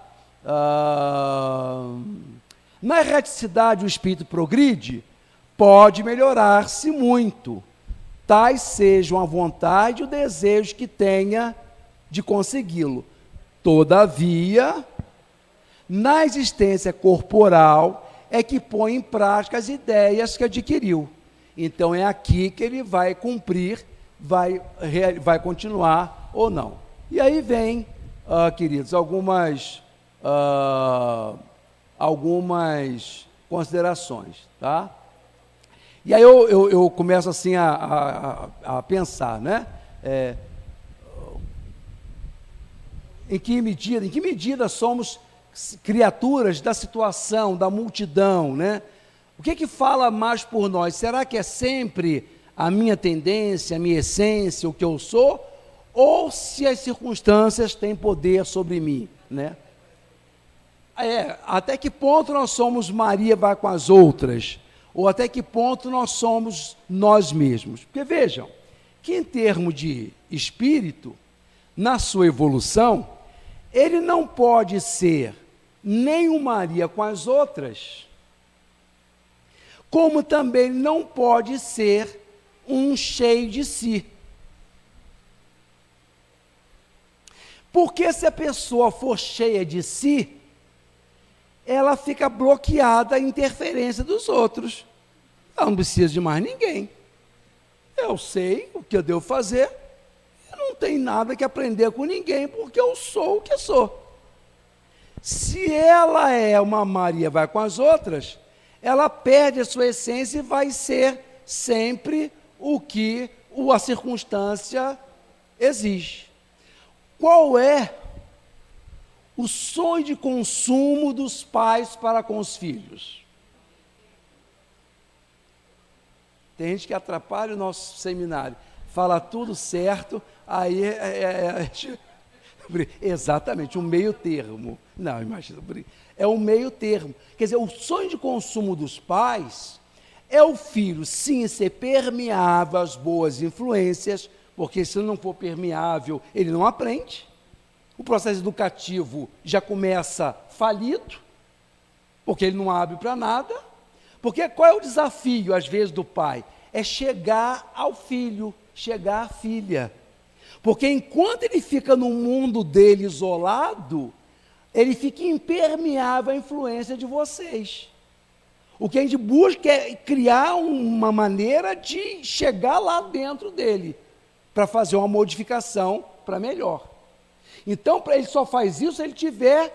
Na erraticidade, o espírito progride, pode melhorar-se muito, tais sejam a vontade e o desejo que tenha de consegui-lo. Todavia, na existência corporal é que põe em prática as ideias que adquiriu. Então é aqui que ele vai cumprir, vai continuar ou não. E aí vem, queridos, algumas considerações, tá? E aí eu começo assim a pensar, né? Em que medida somos criaturas da situação, da multidão, né? O que fala mais por nós? Será que é sempre a minha tendência, a minha essência, o que eu sou? Ou se as circunstâncias têm poder sobre mim, né? Até que ponto nós somos Maria vai com as outras? Ou até que ponto nós somos nós mesmos? Porque vejam, que em termos de espírito, na sua evolução, ele não pode ser nem um Maria com as outras, como também não pode ser um cheio de si. Porque se a pessoa for cheia de si, ela fica bloqueada à interferência dos outros. Ela não precisa de mais ninguém. Eu sei o que eu devo fazer, eu não tenho nada que aprender com ninguém, porque eu sou o que sou. Se ela é uma Maria vai com as outras, ela perde a sua essência e vai ser sempre o que a circunstância exige. Qual é o sonho de consumo dos pais para com os filhos? Tem gente que atrapalha o nosso seminário, fala tudo certo, aí exatamente, um meio termo. Não, imagina, é um meio termo. Quer dizer, o sonho de consumo dos pais é o filho, sim, ser permeável às boas influências, porque se ele não for permeável, ele não aprende. O processo educativo já começa falido, porque ele não abre para nada. Porque qual é o desafio, às vezes, do pai? É chegar ao filho, chegar à filha. Porque enquanto ele fica no mundo dele isolado, ele fica impermeável à influência de vocês. O que a gente busca é criar uma maneira de chegar lá dentro dele, para fazer uma modificação para melhor. Então, ele só faz isso se ele tiver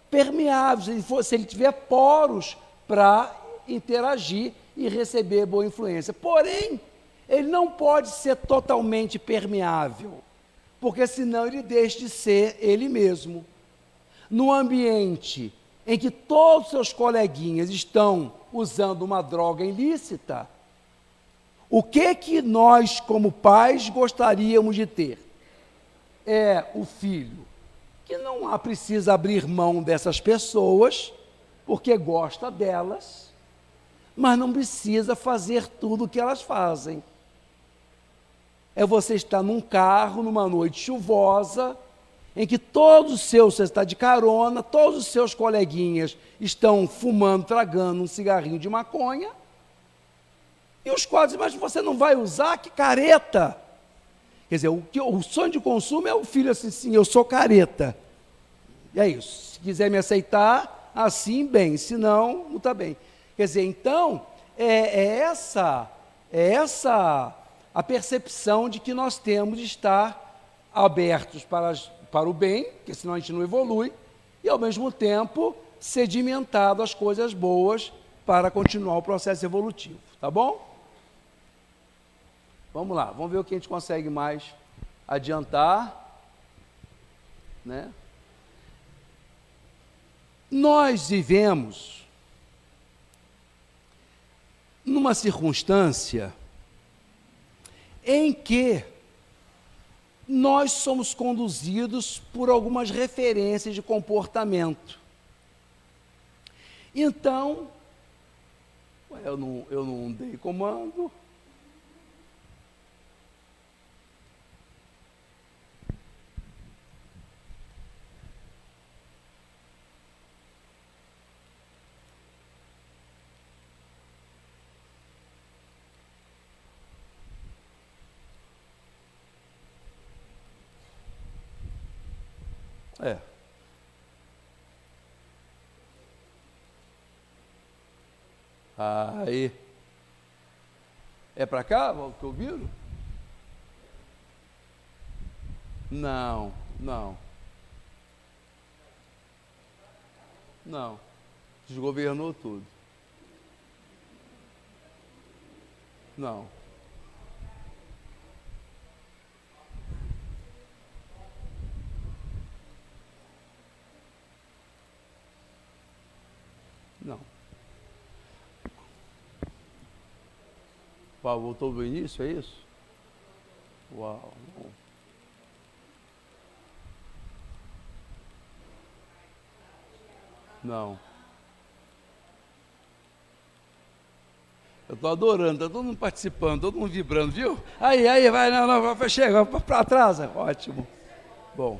permeável, se ele tiver poros para interagir e receber boa influência. Porém, ele não pode ser totalmente permeável, porque senão ele deixa de ser ele mesmo. No ambiente em que todos os seus coleguinhas estão usando uma droga ilícita, o que nós, como pais, gostaríamos de ter? É o filho que não precisa abrir mão dessas pessoas, porque gosta delas, mas não precisa fazer tudo o que elas fazem. É você estar num carro, numa noite chuvosa, em que você está de carona, todos os seus coleguinhas estão fumando, tragando um cigarrinho de maconha, e os quadros, mas você não vai usar? Que careta! Quer dizer, o sonho de consumo é o filho assim, sim, eu sou careta. E é isso. Se quiser me aceitar, assim, bem. Se não, não está bem. Quer dizer, então, é essa a percepção de que nós temos de estar abertos para o bem, porque senão a gente não evolui, e ao mesmo tempo sedimentado as coisas boas para continuar o processo evolutivo. Tá bom? Vamos lá, vamos ver o que a gente consegue mais adiantar, né? Nós vivemos numa circunstância em que nós somos conduzidos por algumas referências de comportamento. Então, eu não dei comando. Aí. É para cá, o que ouviram? Não. Desgovernou tudo. Não. Uau, voltou do início, é isso? Uau. Não. Eu estou adorando, está todo mundo participando, todo mundo vibrando, viu? Aí, vai, não, chega, para trás, ótimo. Bom,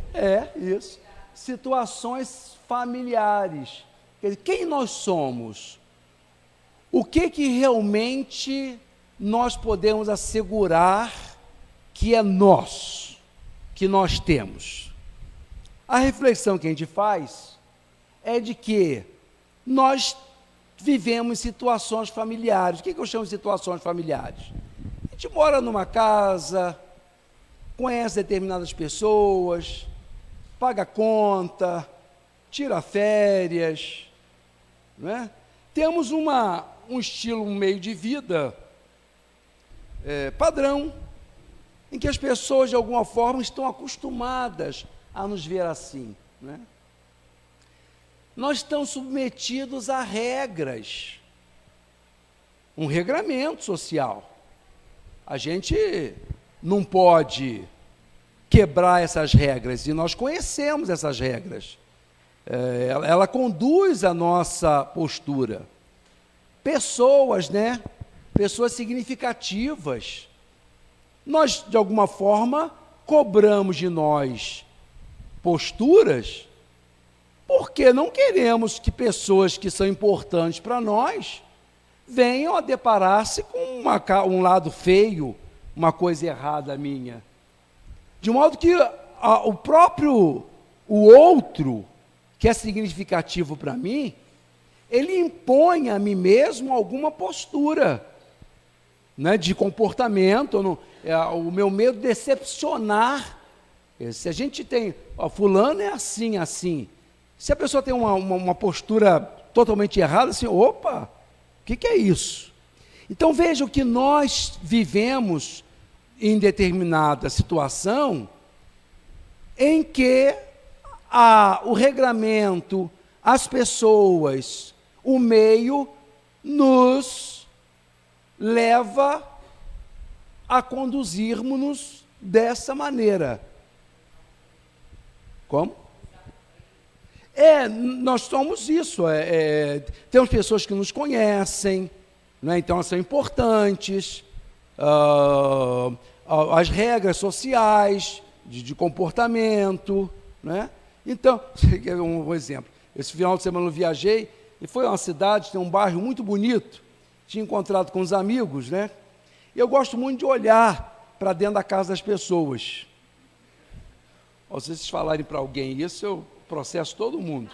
isso. Situações familiares. Quer dizer, quem nós somos? O que realmente nós podemos assegurar que é nosso, que nós temos? A reflexão que a gente faz é de que nós vivemos situações familiares. O que eu chamo de situações familiares? A gente mora numa casa, conhece determinadas pessoas, paga conta, tira férias, né? Temos um estilo, um meio de vida padrão, em que as pessoas, de alguma forma, estão acostumadas a nos ver assim, né? Nós estamos submetidos a regras, um regramento social. A gente não pode quebrar essas regras, e nós conhecemos essas regras. Ela conduz a nossa postura. Pessoas, né? Pessoas significativas. Nós, de alguma forma, cobramos de nós posturas, porque não queremos que pessoas que são importantes para nós venham a deparar-se com um lado feio, uma coisa errada minha. De modo que o outro, que é significativo para mim, ele impõe a mim mesmo alguma postura, né, de comportamento. O meu medo de decepcionar. Se a gente tem, fulano é assim. Se a pessoa tem uma postura totalmente errada, assim, opa, o que é isso? Então vejam que nós vivemos em determinada situação em que o regramento, as pessoas, o meio, nos leva a conduzirmos-nos dessa maneira. Como? Nós somos isso. Temos pessoas que nos conhecem, né? Então elas são importantes. As regras sociais de comportamento, né? Então, um exemplo. Esse final de semana eu viajei e foi uma cidade, tem um bairro muito bonito. Tinha encontrado com os amigos, né? E eu gosto muito de olhar para dentro da casa das pessoas. Se vocês falarem para alguém isso, eu processo todo mundo.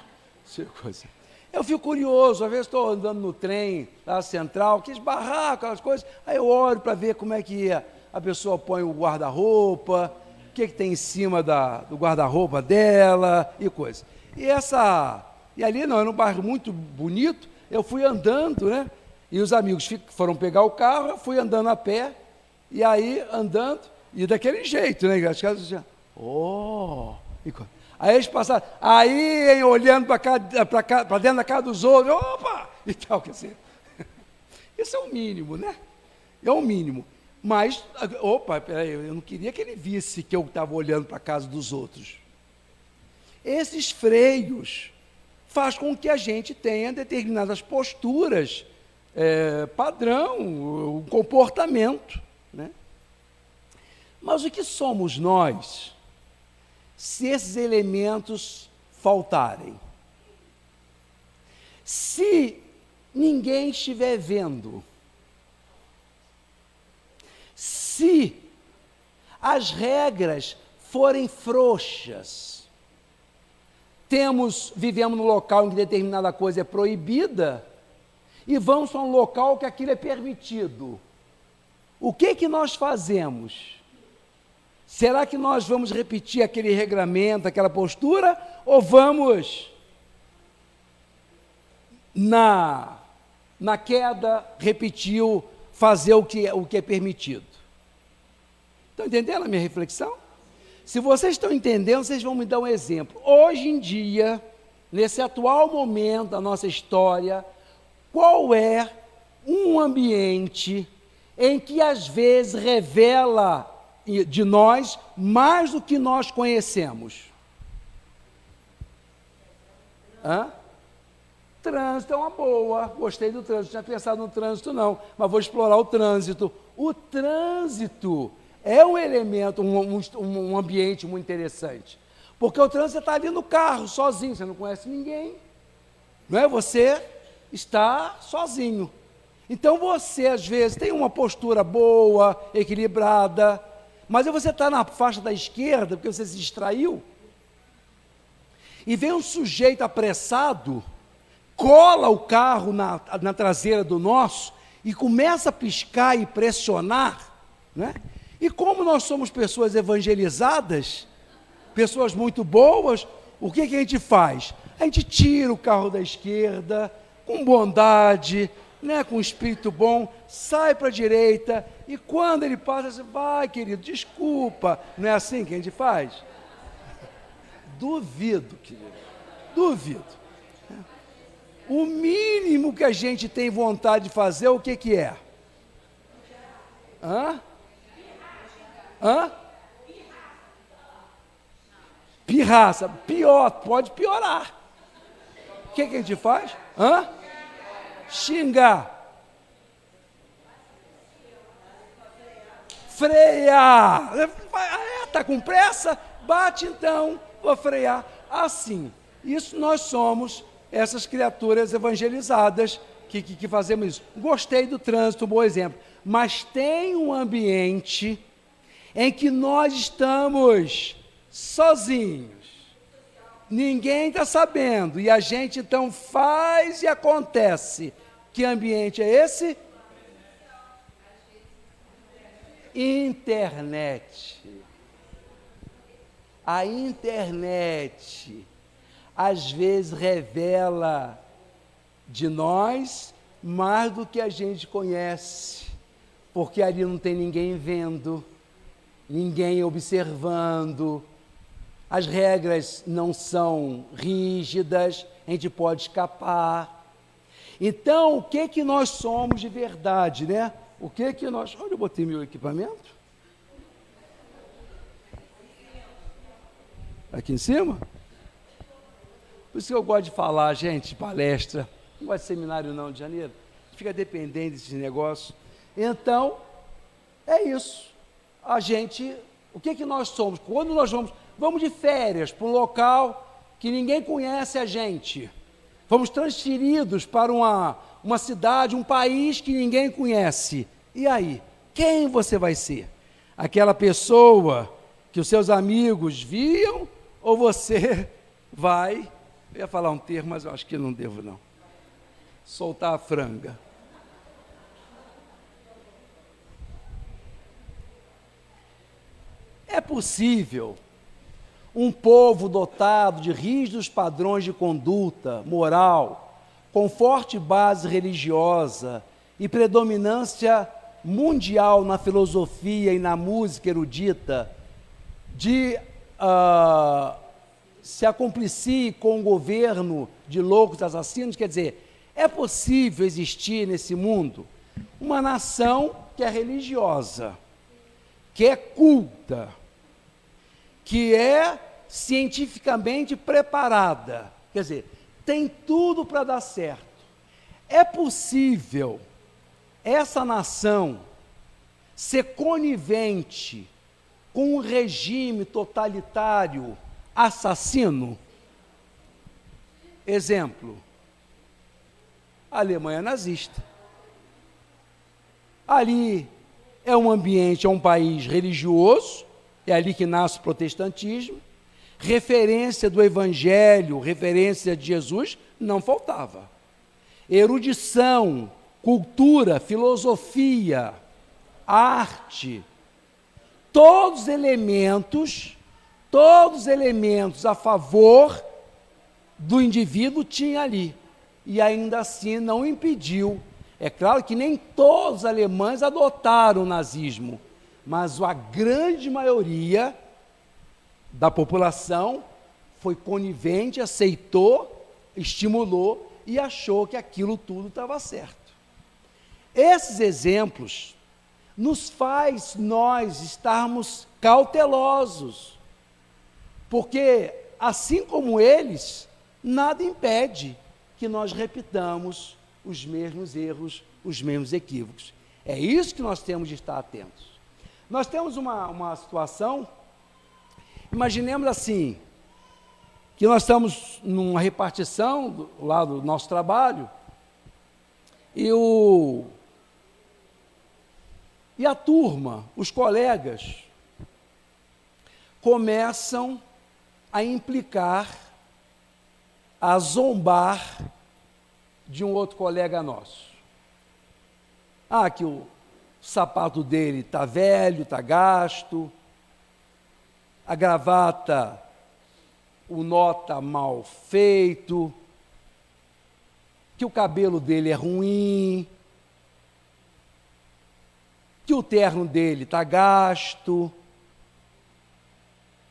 Eu fico curioso, às vezes estou andando no trem, lá central, aqueles barracos, aquelas coisas, aí eu olho para ver como é que a pessoa põe o guarda-roupa, o que tem em cima do guarda-roupa dela e coisa. E ali não, era um bairro muito bonito, eu fui andando, né? E os amigos foram pegar o carro, eu fui andando a pé, e aí andando, e daquele jeito, né? As casas diziam, aí eles passaram, aí olhando para dentro da casa dos outros, opa! E tal, quer dizer, isso é o mínimo, né? É o mínimo. Mas, peraí, eu não queria que ele visse que eu estava olhando para a casa dos outros. Esses freios faz com que a gente tenha determinadas posturas, padrão, um comportamento, né? Mas o que somos nós se esses elementos faltarem? Se ninguém estiver vendo, se as regras forem frouxas, vivemos num local em que determinada coisa é proibida e vamos para um local que aquilo é permitido. O que nós fazemos? Será que nós vamos repetir aquele regramento, aquela postura, ou vamos na queda repetir, fazer o que é permitido? Estão entendendo a minha reflexão? Se vocês estão entendendo, vocês vão me dar um exemplo. Hoje em dia, nesse atual momento da nossa história, qual é um ambiente em que às vezes revela de nós mais do que nós conhecemos? Trânsito é uma boa, gostei do trânsito, não tinha pensado no trânsito não, mas vou explorar o trânsito. O trânsito é um elemento, um ambiente muito interessante, porque o trânsito, você está ali no carro, sozinho, você não conhece ninguém, não é? Você está sozinho, então você às vezes tem uma postura boa, equilibrada, mas aí você está na faixa da esquerda, porque você se distraiu, e vem um sujeito apressado, cola o carro na traseira do nosso, e começa a piscar e pressionar, né? E como nós somos pessoas evangelizadas, pessoas muito boas, o que a gente faz? A gente tira o carro da esquerda, com bondade, né, com um espírito bom, sai para a direita, e quando ele passa, você vai, querido, desculpa. Não é assim que a gente faz? Duvido, querido, duvido. O mínimo que a gente tem vontade de fazer, o que é? Pirraça, pior, pode piorar. O que a gente faz? Xingar. Frear. Está com pressa? Bate então, vou frear. Assim, isso nós somos essas criaturas evangelizadas que fazemos isso. Gostei do trânsito, um bom exemplo. Mas tem um ambiente em que nós estamos sozinhos. Ninguém está sabendo. E a gente então faz e acontece. Que ambiente é esse? Internet. A internet às vezes revela de nós mais do que a gente conhece, porque ali não tem ninguém vendo, ninguém observando, as regras não são rígidas, a gente pode escapar. Então, o que que nós somos de verdade, né? O que que nós... Olha, eu botei meu equipamento. Aqui em cima? Por isso que eu gosto de falar, gente, de palestra. Não gosto de seminário não, de janeiro. Fica dependente desses negócios. Então, é isso. A gente... O que que nós somos? Quando nós vamos de férias para um local que ninguém conhece a gente. Fomos transferidos para uma cidade, um país que ninguém conhece. E aí? Quem você vai ser? Aquela pessoa que os seus amigos viam ou você vai... Eu ia falar um termo, mas eu acho que não devo não. Soltar a franga. É possível um povo dotado de rígidos padrões de conduta, moral, com forte base religiosa e predominância mundial na filosofia e na música erudita, se acomplicie com um governo de loucos assassinos? Quer dizer, é possível existir nesse mundo uma nação que é religiosa, que é culta, que é cientificamente preparada, quer dizer, tem tudo para dar certo. É possível essa nação ser conivente com um regime totalitário assassino? Exemplo, a Alemanha nazista. Ali é um ambiente, é um país religioso, é ali que nasce o protestantismo, referência do Evangelho, referência de Jesus, não faltava. Erudição, cultura, filosofia, arte, todos os elementos a favor do indivíduo tinha ali. E ainda assim não impediu. É claro que nem todos os alemães adotaram o nazismo, mas a grande maioria da população foi conivente, aceitou, estimulou e achou que aquilo tudo estava certo. Esses exemplos nos faz nós estarmos cautelosos, porque, assim como eles, nada impede que nós repitamos os mesmos erros, os mesmos equívocos. É isso que nós temos de estar atentos. Nós temos uma situação, imaginemos assim, que nós estamos numa repartição lá do nosso trabalho, e a turma, os colegas, começam a implicar, a zombar de um outro colega nosso. Ah, que o sapato dele está velho, está gasto, a gravata, o nó está mal feito, que o cabelo dele é ruim, que o terno dele está gasto.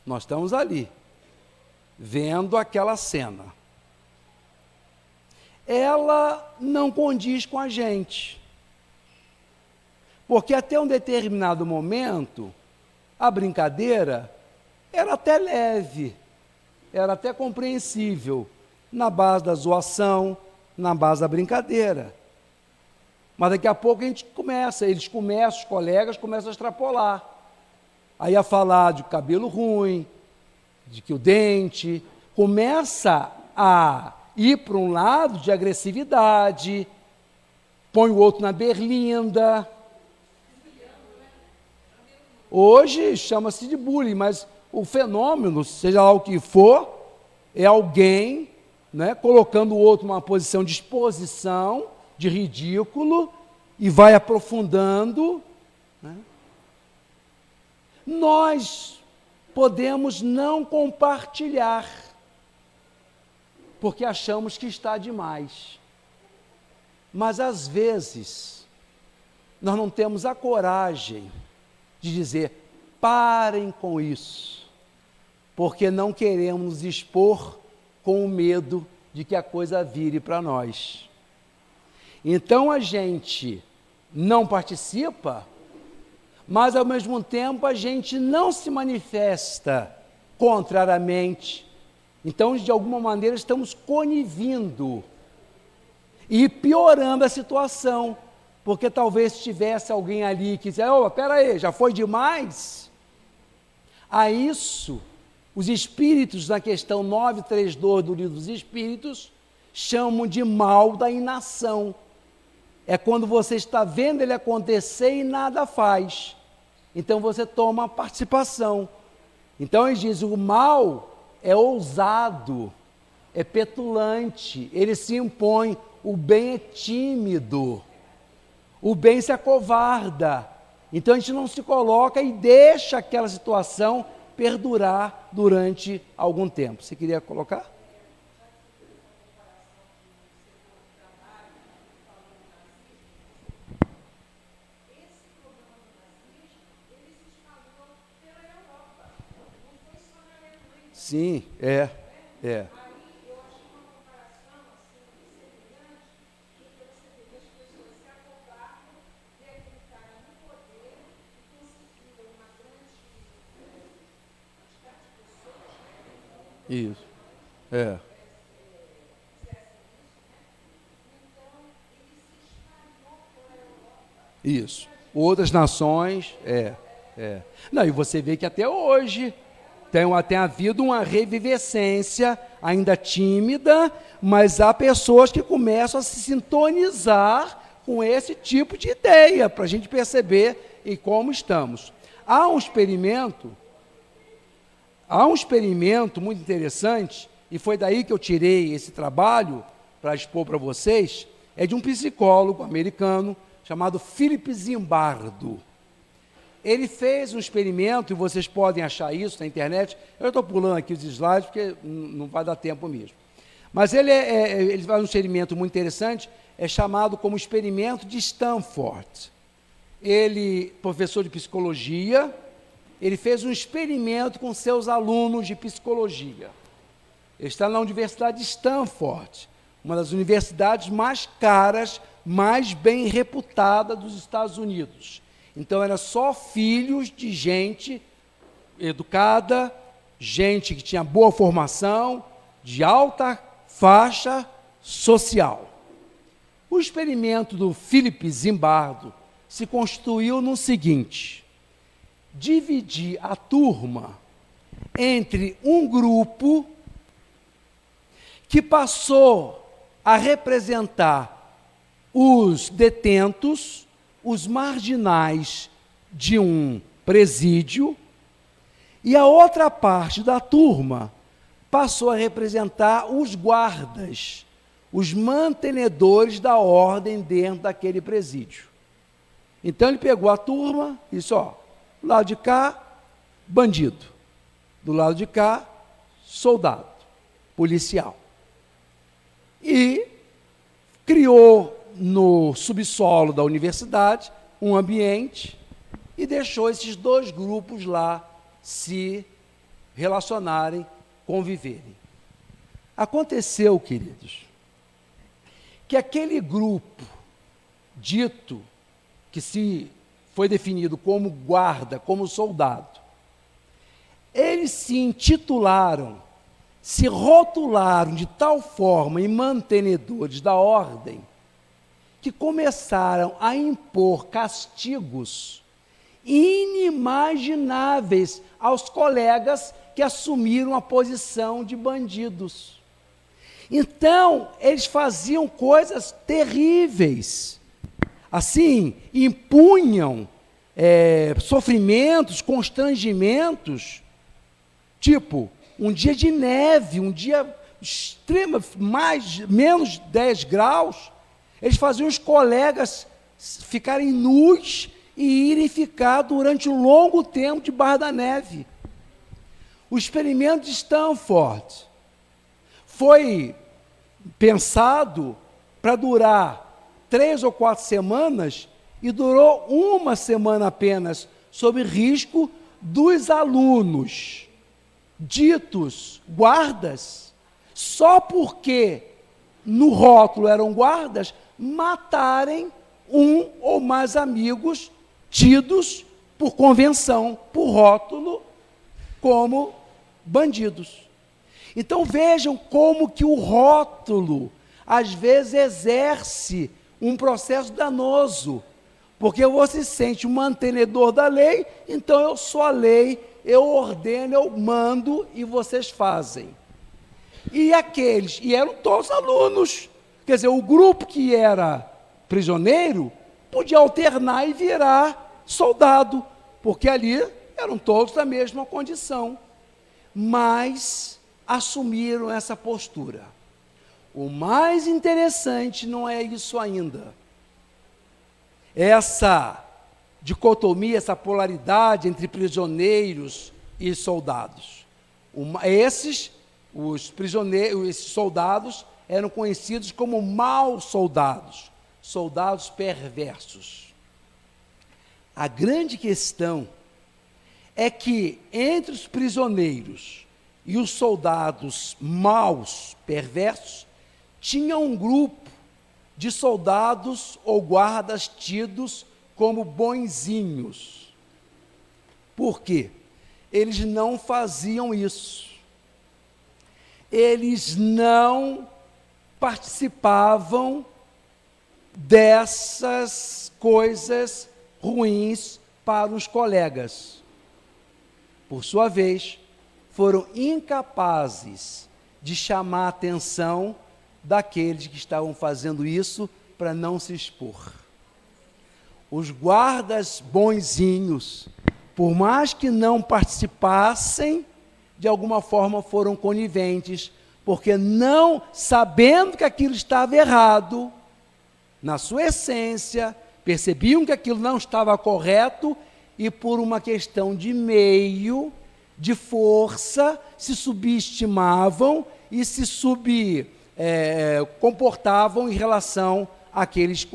Nós estamos ali, vendo aquela cena. Ela não condiz com a gente, porque até um determinado momento, a brincadeira era até leve, era até compreensível, na base da zoação, na base da brincadeira. Mas daqui a pouco os colegas começam a extrapolar. Aí a falar de cabelo ruim, de que o dente, começa a ir para um lado de agressividade, põe o outro na berlinda. Hoje chama-se de bullying, mas o fenômeno, seja lá o que for, é alguém, né, colocando o outro numa posição de exposição, de ridículo, e vai aprofundando, né? Nós podemos não compartilhar, porque achamos que está demais. Mas, às vezes, nós não temos a coragem de dizer, parem com isso, porque não queremos nos expor com o medo de que a coisa vire para nós. Então a gente não participa, mas ao mesmo tempo a gente não se manifesta contrariamente. Então, de alguma maneira, estamos conivindo e piorando a situação, porque talvez tivesse alguém ali que dizia: "Oh, espera aí, já foi demais?" A isso, os espíritos, na questão 932 do Livro dos Espíritos, chamam de mal da inação. É quando você está vendo ele acontecer e nada faz. Então você toma participação. Então ele diz: o mal é ousado, é petulante, ele se impõe, o bem é tímido, o bem se acovarda. Então a gente não se coloca e deixa aquela situação perdurar durante algum tempo. Você queria colocar? Sim, é. Isso, é. Isso. Outras nações, Não, e você vê que até hoje tem havido uma revivescência, ainda tímida, mas há pessoas que começam a se sintonizar com esse tipo de ideia, para a gente perceber em como estamos. Há um experimento muito interessante, e foi daí que eu tirei esse trabalho para expor para vocês, é de um psicólogo americano chamado Philip Zimbardo. Ele fez um experimento, e vocês podem achar isso na internet. Eu estou pulando aqui os slides, porque não vai dar tempo mesmo. Mas ele faz um experimento muito interessante, é chamado como experimento de Stanford. Ele, professor de psicologia, ele fez um experimento com seus alunos de psicologia. Ele está na Universidade de Stanford, uma das universidades mais caras, mais bem reputada dos Estados Unidos. Então, era só filhos de gente educada, gente que tinha boa formação, de alta faixa social. O experimento do Philip Zimbardo se construiu no seguinte: dividir a turma entre um grupo que passou a representar os detentos, os marginais de um presídio, e a outra parte da turma passou a representar os guardas, os mantenedores da ordem dentro daquele presídio. Então ele pegou a turma e disse: ó, do lado de cá, bandido, do lado de cá, soldado, policial. E criou no subsolo da universidade um ambiente e deixou esses dois grupos lá se relacionarem, conviverem. Aconteceu, queridos, que aquele grupo dito, que se foi definido como guarda, como soldado, eles se intitularam, se rotularam de tal forma em mantenedores da ordem, que começaram a impor castigos inimagináveis aos colegas que assumiram a posição de bandidos. Então, eles faziam coisas terríveis. Assim, impunham sofrimentos, constrangimentos, tipo, um dia de neve, um dia extremo, menos 10 graus, eles faziam os colegas ficarem nus e irem ficar durante um longo tempo debaixo da neve. O experimento de Stanford foi pensado para durar 3 ou 4 semanas e durou 1 semana apenas, sob risco dos alunos ditos guardas só porque no rótulo eram guardas, matarem um ou mais amigos tidos por convenção, por rótulo, como bandidos. Então vejam como que o rótulo, às vezes, exerce um processo danoso, porque você se sente um mantenedor da lei, então eu sou a lei, eu ordeno, eu mando e vocês fazem. E aqueles, e eram todos alunos, quer dizer, o grupo que era prisioneiro podia alternar e virar soldado, porque ali eram todos da mesma condição, mas assumiram essa postura. O mais interessante não é isso ainda. Essa dicotomia, essa polaridade entre prisioneiros e soldados. Os prisioneiros, esses soldados eram conhecidos como maus soldados, soldados perversos. A grande questão é que entre os prisioneiros e os soldados maus, perversos, tinha um grupo de soldados ou guardas tidos como bonzinhos. Por quê? Eles não faziam isso. Eles não participavam dessas coisas ruins para os colegas. Por sua vez, foram incapazes de chamar a atenção daqueles que estavam fazendo isso para não se expor. Os guardas bonzinhos, por mais que não participassem, de alguma forma foram coniventes, porque não, sabendo que aquilo estava errado, na sua essência, percebiam que aquilo não estava correto, e por uma questão de meio, de força, se subestimavam e se comportavam em relação àqueles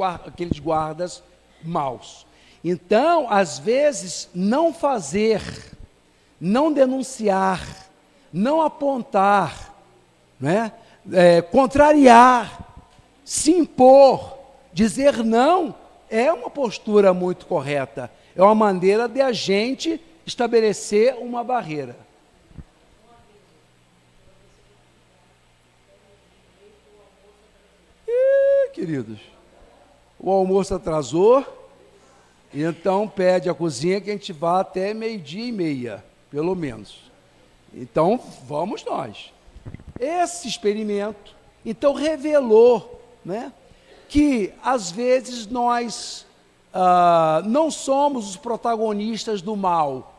guardas maus. Então, às vezes, não fazer, não denunciar, não apontar, né? Contrariar, se impor, dizer não, é uma postura muito correta, é uma maneira de a gente estabelecer uma barreira. Queridos, o almoço atrasou, então pede a cozinha que a gente vá até 12:30, pelo menos. Então, vamos nós. Esse experimento, então, revelou, né, que, às vezes, nós não somos os protagonistas do mal,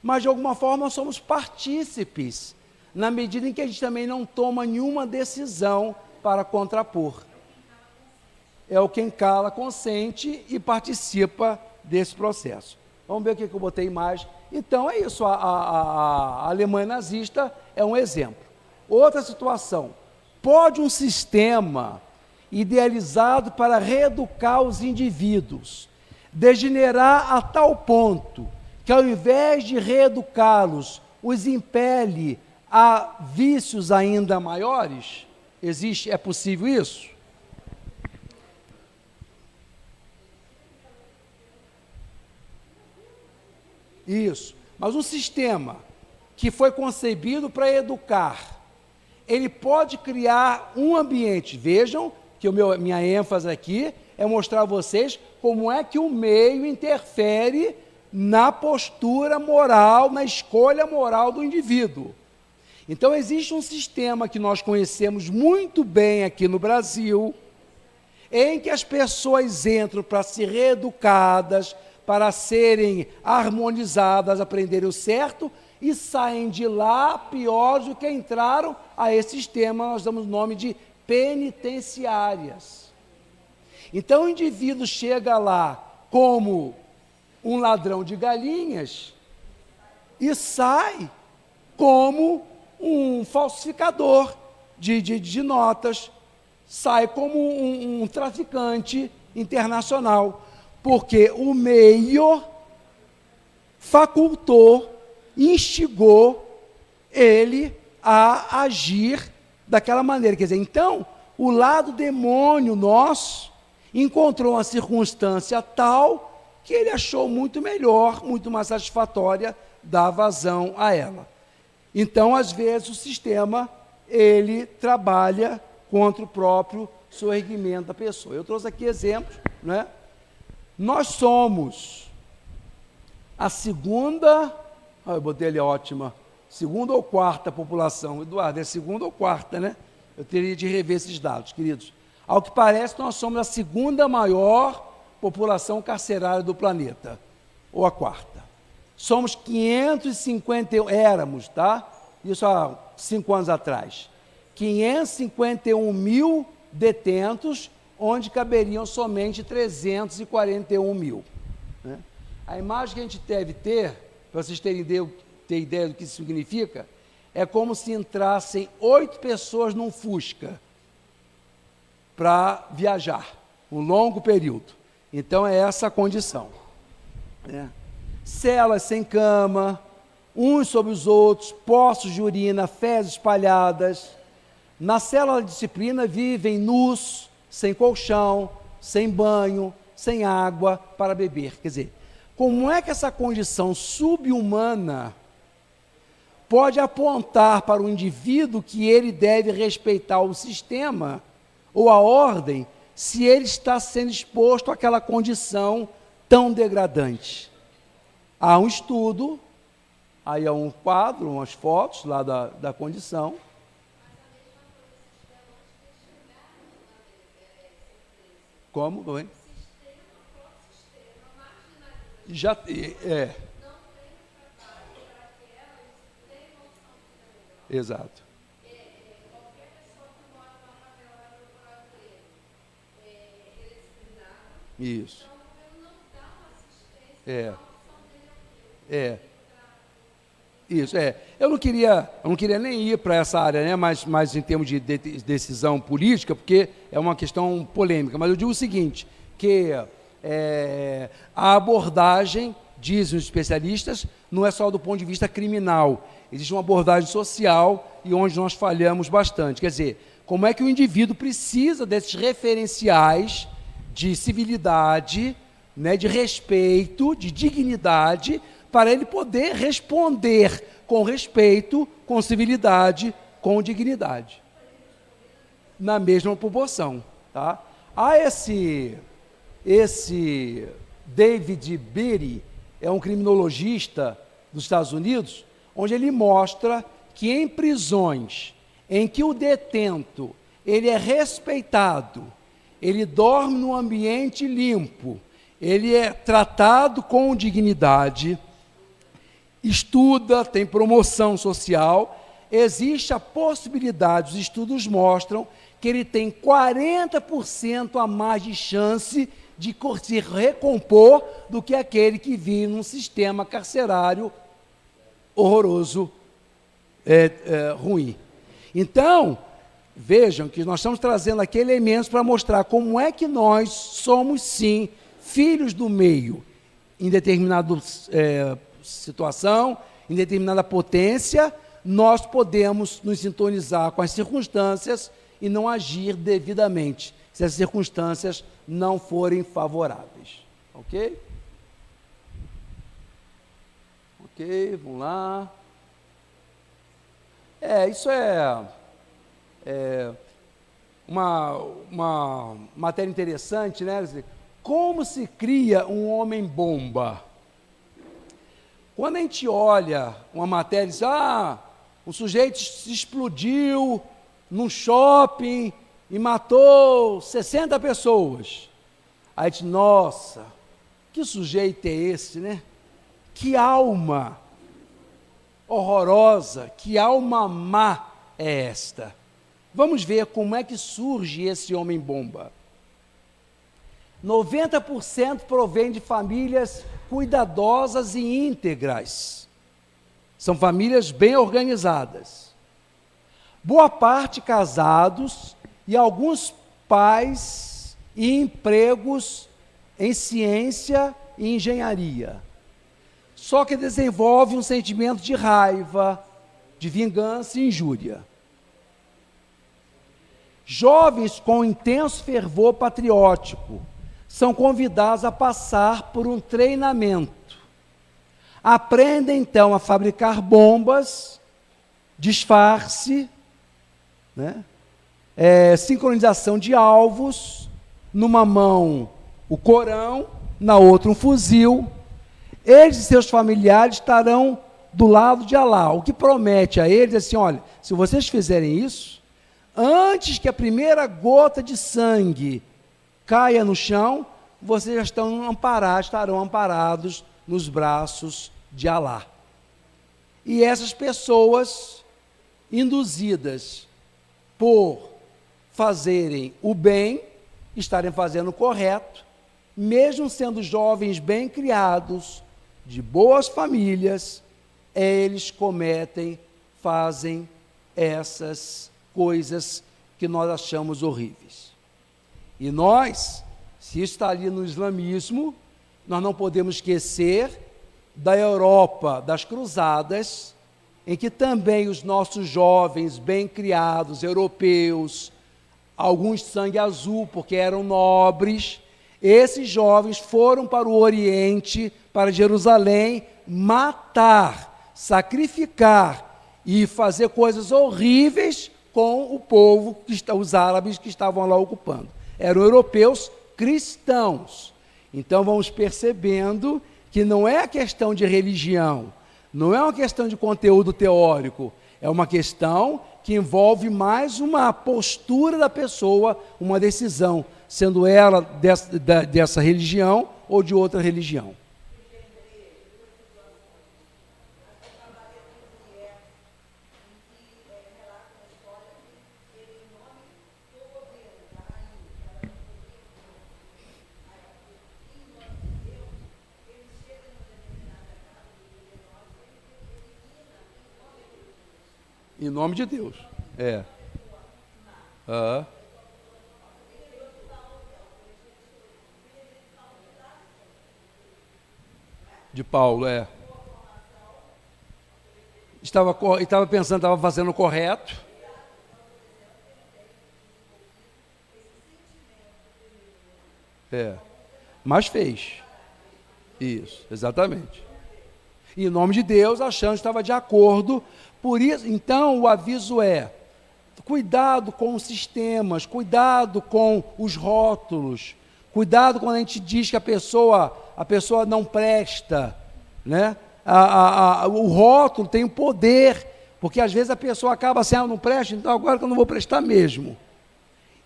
mas, de alguma forma, somos partícipes, na medida em que a gente também não toma nenhuma decisão para contrapor. É o quem cala, consente e participa desse processo. Vamos ver o que eu botei mais. Então, é isso, a Alemanha nazista é um exemplo. Outra situação, pode um sistema idealizado para reeducar os indivíduos degenerar a tal ponto que, ao invés de reeducá-los, os impele a vícios ainda maiores? É possível isso? Isso. Mas um sistema que foi concebido para educar, ele pode criar um ambiente. Vejam que minha ênfase aqui é mostrar a vocês como é que o meio interfere na postura moral, na escolha moral do indivíduo. Então, existe um sistema que nós conhecemos muito bem aqui no Brasil, em que as pessoas entram para ser reeducadas, para serem harmonizadas, aprenderem o certo, e saem de lá piores do que entraram. A esse sistema nós damos o nome de penitenciárias. Então o indivíduo chega lá como um ladrão de galinhas e sai como um falsificador de notas, sai como um traficante internacional, porque o meio facultou, instigou ele a agir daquela maneira. Quer dizer, então, o lado demônio nosso encontrou uma circunstância tal que ele achou muito melhor, muito mais satisfatória dar vazão a ela. Então, às vezes, o sistema, ele trabalha contra o próprio soerguimento da pessoa. Eu trouxe aqui exemplos, né? Nós somos a segunda, eu botei ali ótima, segunda ou quarta população. Eduardo, é segunda ou quarta, né? Eu teria de rever esses dados, queridos. Ao que parece, nós somos a segunda maior população carcerária do planeta, ou a quarta. Somos 550, éramos, tá? Isso há 5 anos atrás. 551 mil detentos, onde caberiam somente 341 mil. Né? A imagem que a gente deve ter, para vocês terem ideia do que isso significa, é como se entrassem 8 pessoas num Fusca para viajar, um longo período. Então, é essa a condição. Né? Celas sem cama, uns sobre os outros, poços de urina, fezes espalhadas. Na cela de disciplina vivem nus, sem colchão, sem banho, sem água para beber. Quer dizer, como é que essa condição subhumana pode apontar para o indivíduo que ele deve respeitar o sistema ou a ordem, se ele está sendo exposto àquela condição tão degradante? Há um estudo, aí há um quadro, umas fotos lá da condição. Como? Oi? Já é. Exato. Isso. Isso, Eu não queria nem ir para essa área, né, mas em termos de decisão política, porque é uma questão polêmica. Mas eu digo o seguinte, que a abordagem, dizem os especialistas, não é só do ponto de vista criminal. Existe uma abordagem social e onde nós falhamos bastante. Quer dizer, como é que o indivíduo precisa desses referenciais de civilidade, né, de respeito, de dignidade, para ele poder responder com respeito, com civilidade, com dignidade. Na mesma proporção. Tá? Há esse David Beatty, é um criminologista dos Estados Unidos, onde ele mostra que em prisões em que o detento ele é respeitado, ele dorme num ambiente limpo, ele é tratado com dignidade, estuda, tem promoção social, existe a possibilidade, os estudos mostram, que ele tem 40% a mais de chance de se recompor do que aquele que vive num sistema carcerário horroroso, ruim. Então, vejam que nós estamos trazendo aqui elementos para mostrar como é que nós somos, sim, filhos do meio, em determinada situação, em determinada potência, nós podemos nos sintonizar com as circunstâncias e não agir devidamente, se as circunstâncias não forem favoráveis. Ok? Ok, vamos lá. Isso é uma matéria interessante, né? Como se cria um homem-bomba? Quando a gente olha uma matéria e diz, um sujeito se explodiu num shopping e matou 60 pessoas. Aí a gente, nossa, que sujeito é esse, né? Que alma horrorosa, que alma má é esta? Vamos ver como é que surge esse homem-bomba. 90% provém de famílias cuidadosas e íntegras. São famílias bem organizadas. Boa parte casados e alguns pais e empregos em ciência e engenharia. Só que desenvolve um sentimento de raiva, de vingança e injúria. Jovens com intenso fervor patriótico são convidados a passar por um treinamento. Aprendem, então, a fabricar bombas, disfarce, né? Sincronização de alvos, numa mão o Corão, na outra um fuzil. Eles e seus familiares estarão do lado de Alá, o que promete a eles assim: olha, se vocês fizerem isso, antes que a primeira gota de sangue caia no chão, vocês já estarão amparados nos braços de Alá. E essas pessoas, induzidas por fazerem o bem, estarem fazendo o correto, mesmo sendo jovens bem criados, de boas famílias, eles fazem essas coisas que nós achamos horríveis. E nós, se isso está ali no islamismo, nós não podemos esquecer da Europa, das cruzadas, em que também os nossos jovens bem criados, europeus, alguns sangue azul, porque eram nobres, esses jovens foram para o Oriente, para Jerusalém, matar, sacrificar e fazer coisas horríveis com o povo, os árabes que estavam lá ocupando. Eram europeus cristãos. Então vamos percebendo que não é a questão de religião, não é uma questão de conteúdo teórico, é uma questão que envolve mais uma postura da pessoa, uma decisão, sendo ela dessa religião ou de outra religião. Em nome de Deus. De Paulo, Estava pensando, estava fazendo o correto. Mas fez. Isso, exatamente. E em nome de Deus, achando que estava de acordo. Por isso, então, o aviso cuidado com os sistemas, cuidado com os rótulos, cuidado quando a gente diz que a pessoa não presta, né? O rótulo tem o poder, porque às vezes a pessoa acaba assim: não presta, então agora que eu não vou prestar mesmo.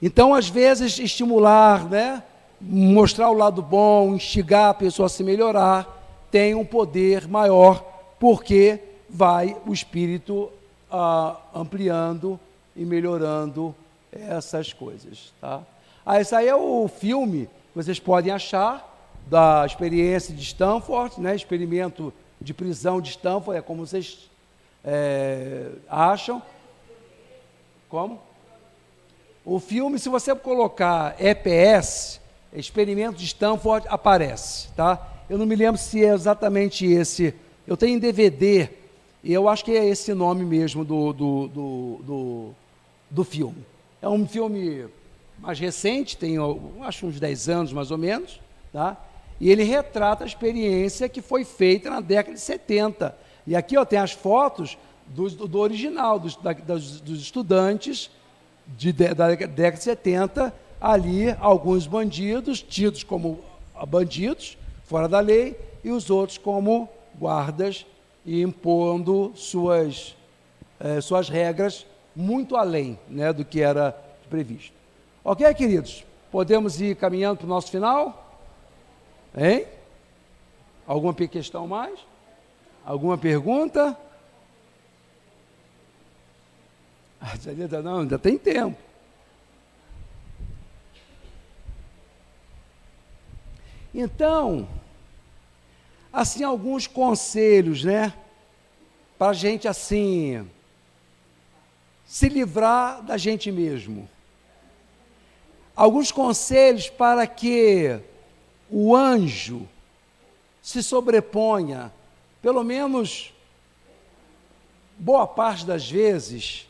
Então, às vezes, estimular, né? Mostrar o lado bom, instigar a pessoa a se melhorar, tem um poder maior, porque vai o Espírito ampliando e melhorando essas coisas. Tá? Esse aí é o filme que vocês podem achar da experiência de Stanford, né? Experimento de prisão de Stanford, é como vocês acham. Como? O filme, se você colocar EPS, Experimento de Stanford, aparece. Tá? Eu não me lembro se é exatamente esse. Eu tenho em DVD, e eu acho que é esse nome mesmo do filme. É um filme mais recente, tem acho uns 10 anos mais ou menos, tá? E ele retrata a experiência que foi feita na década de 70. E aqui tem as fotos do original, dos estudantes da década de 70, ali alguns bandidos, tidos como bandidos, fora da lei, e os outros como guardas, e impondo suas regras muito além, né, do que era previsto. Ok, queridos? Podemos ir caminhando para o nosso final? Hein? Alguma questão mais? Alguma pergunta? Não, ainda tem tempo. Então, assim, alguns conselhos, né, para a gente, assim, se livrar da gente mesmo. Alguns conselhos para que o anjo se sobreponha, pelo menos boa parte das vezes,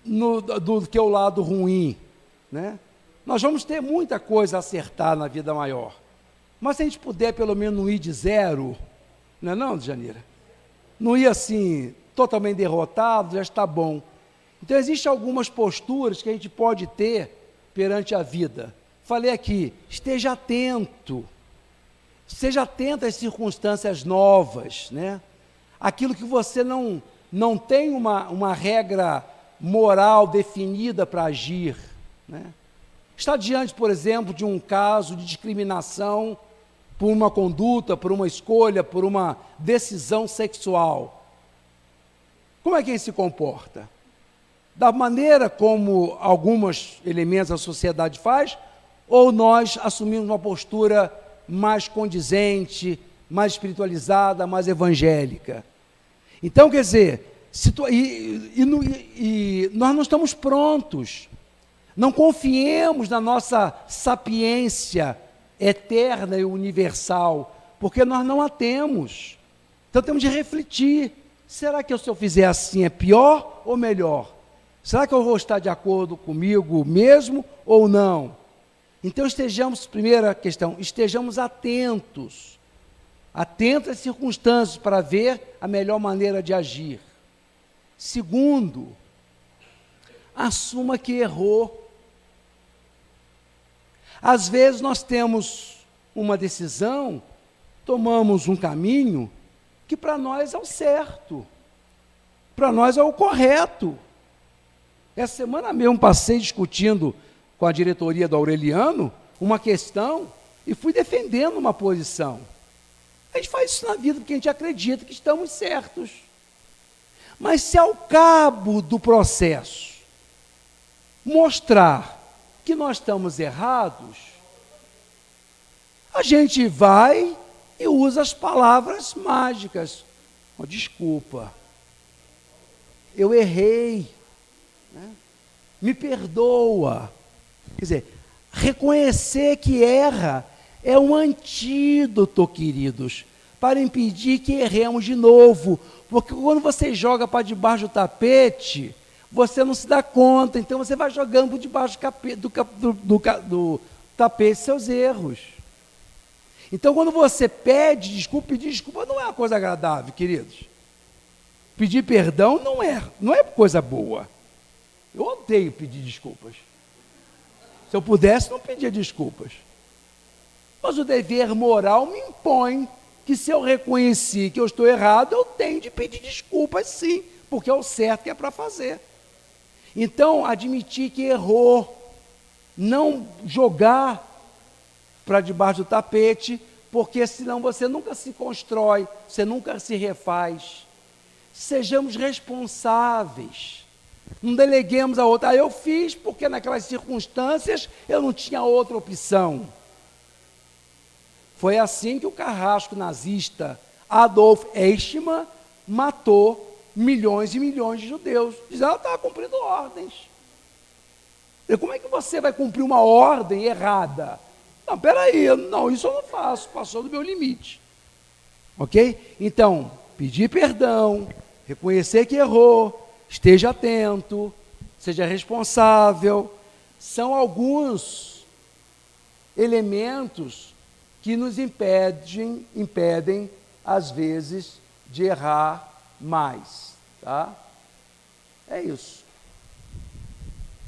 do que o lado ruim, né? Nós vamos ter muita coisa a acertar na vida maior. Mas se a gente puder pelo menos não ir de zero, não é não, Janeira? Não ir assim, totalmente derrotado, já está bom. Então, existem algumas posturas que a gente pode ter perante a vida. Falei aqui, esteja atento às circunstâncias novas, né? Aquilo que você não tem uma regra moral definida para agir, né? Está diante, por exemplo, de um caso de discriminação por uma conduta, por uma escolha, por uma decisão sexual. Como é que ele se comporta? Da maneira como alguns elementos da sociedade faz, ou nós assumimos uma postura mais condizente, mais espiritualizada, mais evangélica? Então, quer dizer, nós não estamos prontos. Não confiemos na nossa sapiência eterna e universal, porque nós não a temos. Então temos de refletir. Será que se eu fizer assim é pior ou melhor? Será que eu vou estar de acordo comigo mesmo ou não? Então primeira questão, estejamos atentos às circunstâncias para ver a melhor maneira de agir. Segundo, assuma que errou. Às vezes nós temos uma decisão, tomamos um caminho que para nós é o certo, para nós é o correto. Essa semana mesmo passei discutindo com a diretoria do Aureliano uma questão e fui defendendo uma posição. A gente faz isso na vida porque a gente acredita que estamos certos. Mas se ao cabo do processo mostrar que nós estamos errados, a gente vai e usa as palavras mágicas. Oh, desculpa, eu errei, né? Me perdoa. Quer dizer, reconhecer que erra é um antídoto, queridos, para impedir que erremos de novo. Porque quando você joga para debaixo do tapete, você não se dá conta, então você vai jogando por debaixo do tapete seus erros. Então, quando você pede desculpa, pedir desculpa não é uma coisa agradável, queridos. Pedir perdão não é coisa boa. Eu odeio pedir desculpas. Se eu pudesse, não pedia desculpas. Mas o dever moral me impõe que, se eu reconheci que eu estou errado, eu tenho de pedir desculpas, sim, porque é o certo que é para fazer. Então, admitir que errou, não jogar para debaixo do tapete, porque senão você nunca se constrói, você nunca se refaz. Sejamos responsáveis. Não deleguemos a outra. Eu fiz porque naquelas circunstâncias eu não tinha outra opção. Foi assim que o carrasco nazista Adolf Eichmann matou milhões e milhões de judeus. Dizendo, ela estava cumprindo ordens. E como é que você vai cumprir uma ordem errada? Não, peraí, isso eu não faço, passou do meu limite. Ok? Então, pedir perdão, reconhecer que errou, esteja atento, seja responsável, são alguns elementos que nos impedem, às vezes, de errar mais. Tá? É isso.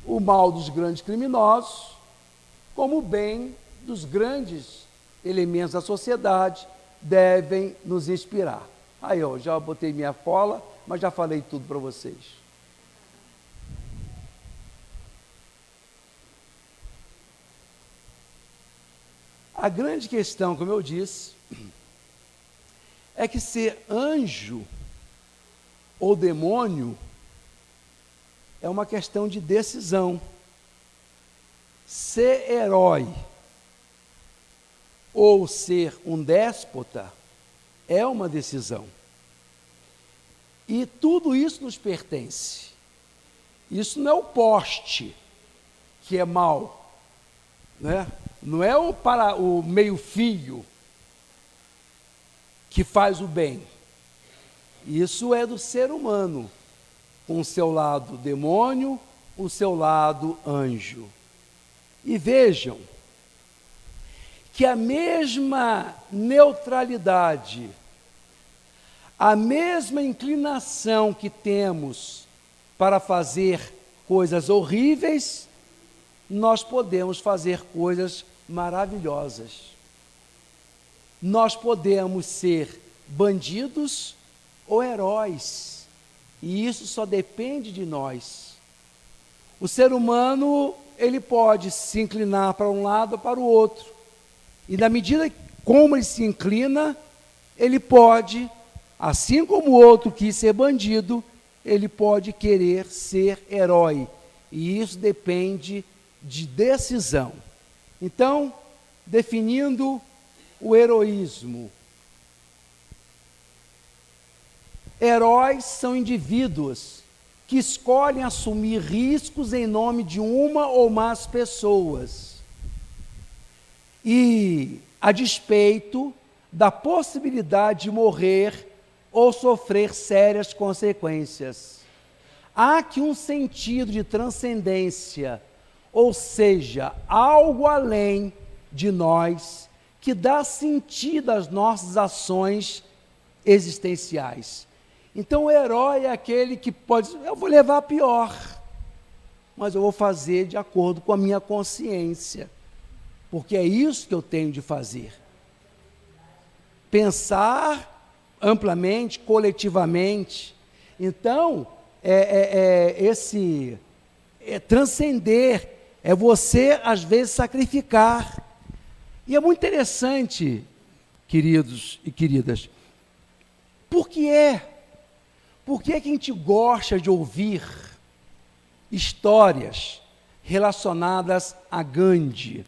O mal dos grandes criminosos, como o bem dos grandes elementos da sociedade, devem nos inspirar. Aí, já botei minha cola, mas já falei tudo para vocês. A grande questão, como eu disse, é que ser anjo ou demônio é uma questão de decisão. Ser herói ou ser um déspota é uma decisão. E tudo isso nos pertence. Isso não é o poste que é mau, né? Não é o meio-fio que faz o bem. Isso é do ser humano. com o seu lado demônio, o seu lado anjo. E vejam que a mesma neutralidade, a mesma inclinação que temos para fazer coisas horríveis, nós podemos fazer coisas maravilhosas. Nós podemos ser bandidos ou heróis, e isso só depende de nós. O ser humano, ele pode se inclinar para um lado ou para o outro, e na medida como ele se inclina, ele pode, assim como o outro quis ser bandido, ele pode querer ser herói, e isso depende de decisão. Então, definindo o heroísmo. Heróis são indivíduos que escolhem assumir riscos em nome de uma ou mais pessoas, e a despeito da possibilidade de morrer ou sofrer sérias consequências. Há aqui um sentido de transcendência, ou seja, algo além de nós, que dá sentido às nossas ações existenciais. Então o herói é aquele que pode dizer, eu vou levar a pior, mas eu vou fazer de acordo com a minha consciência, porque é isso que eu tenho de fazer. Pensar amplamente, coletivamente. Então, transcender, é você, às vezes, sacrificar. E é muito interessante, queridos e queridas, por que que a gente gosta de ouvir histórias relacionadas a Gandhi,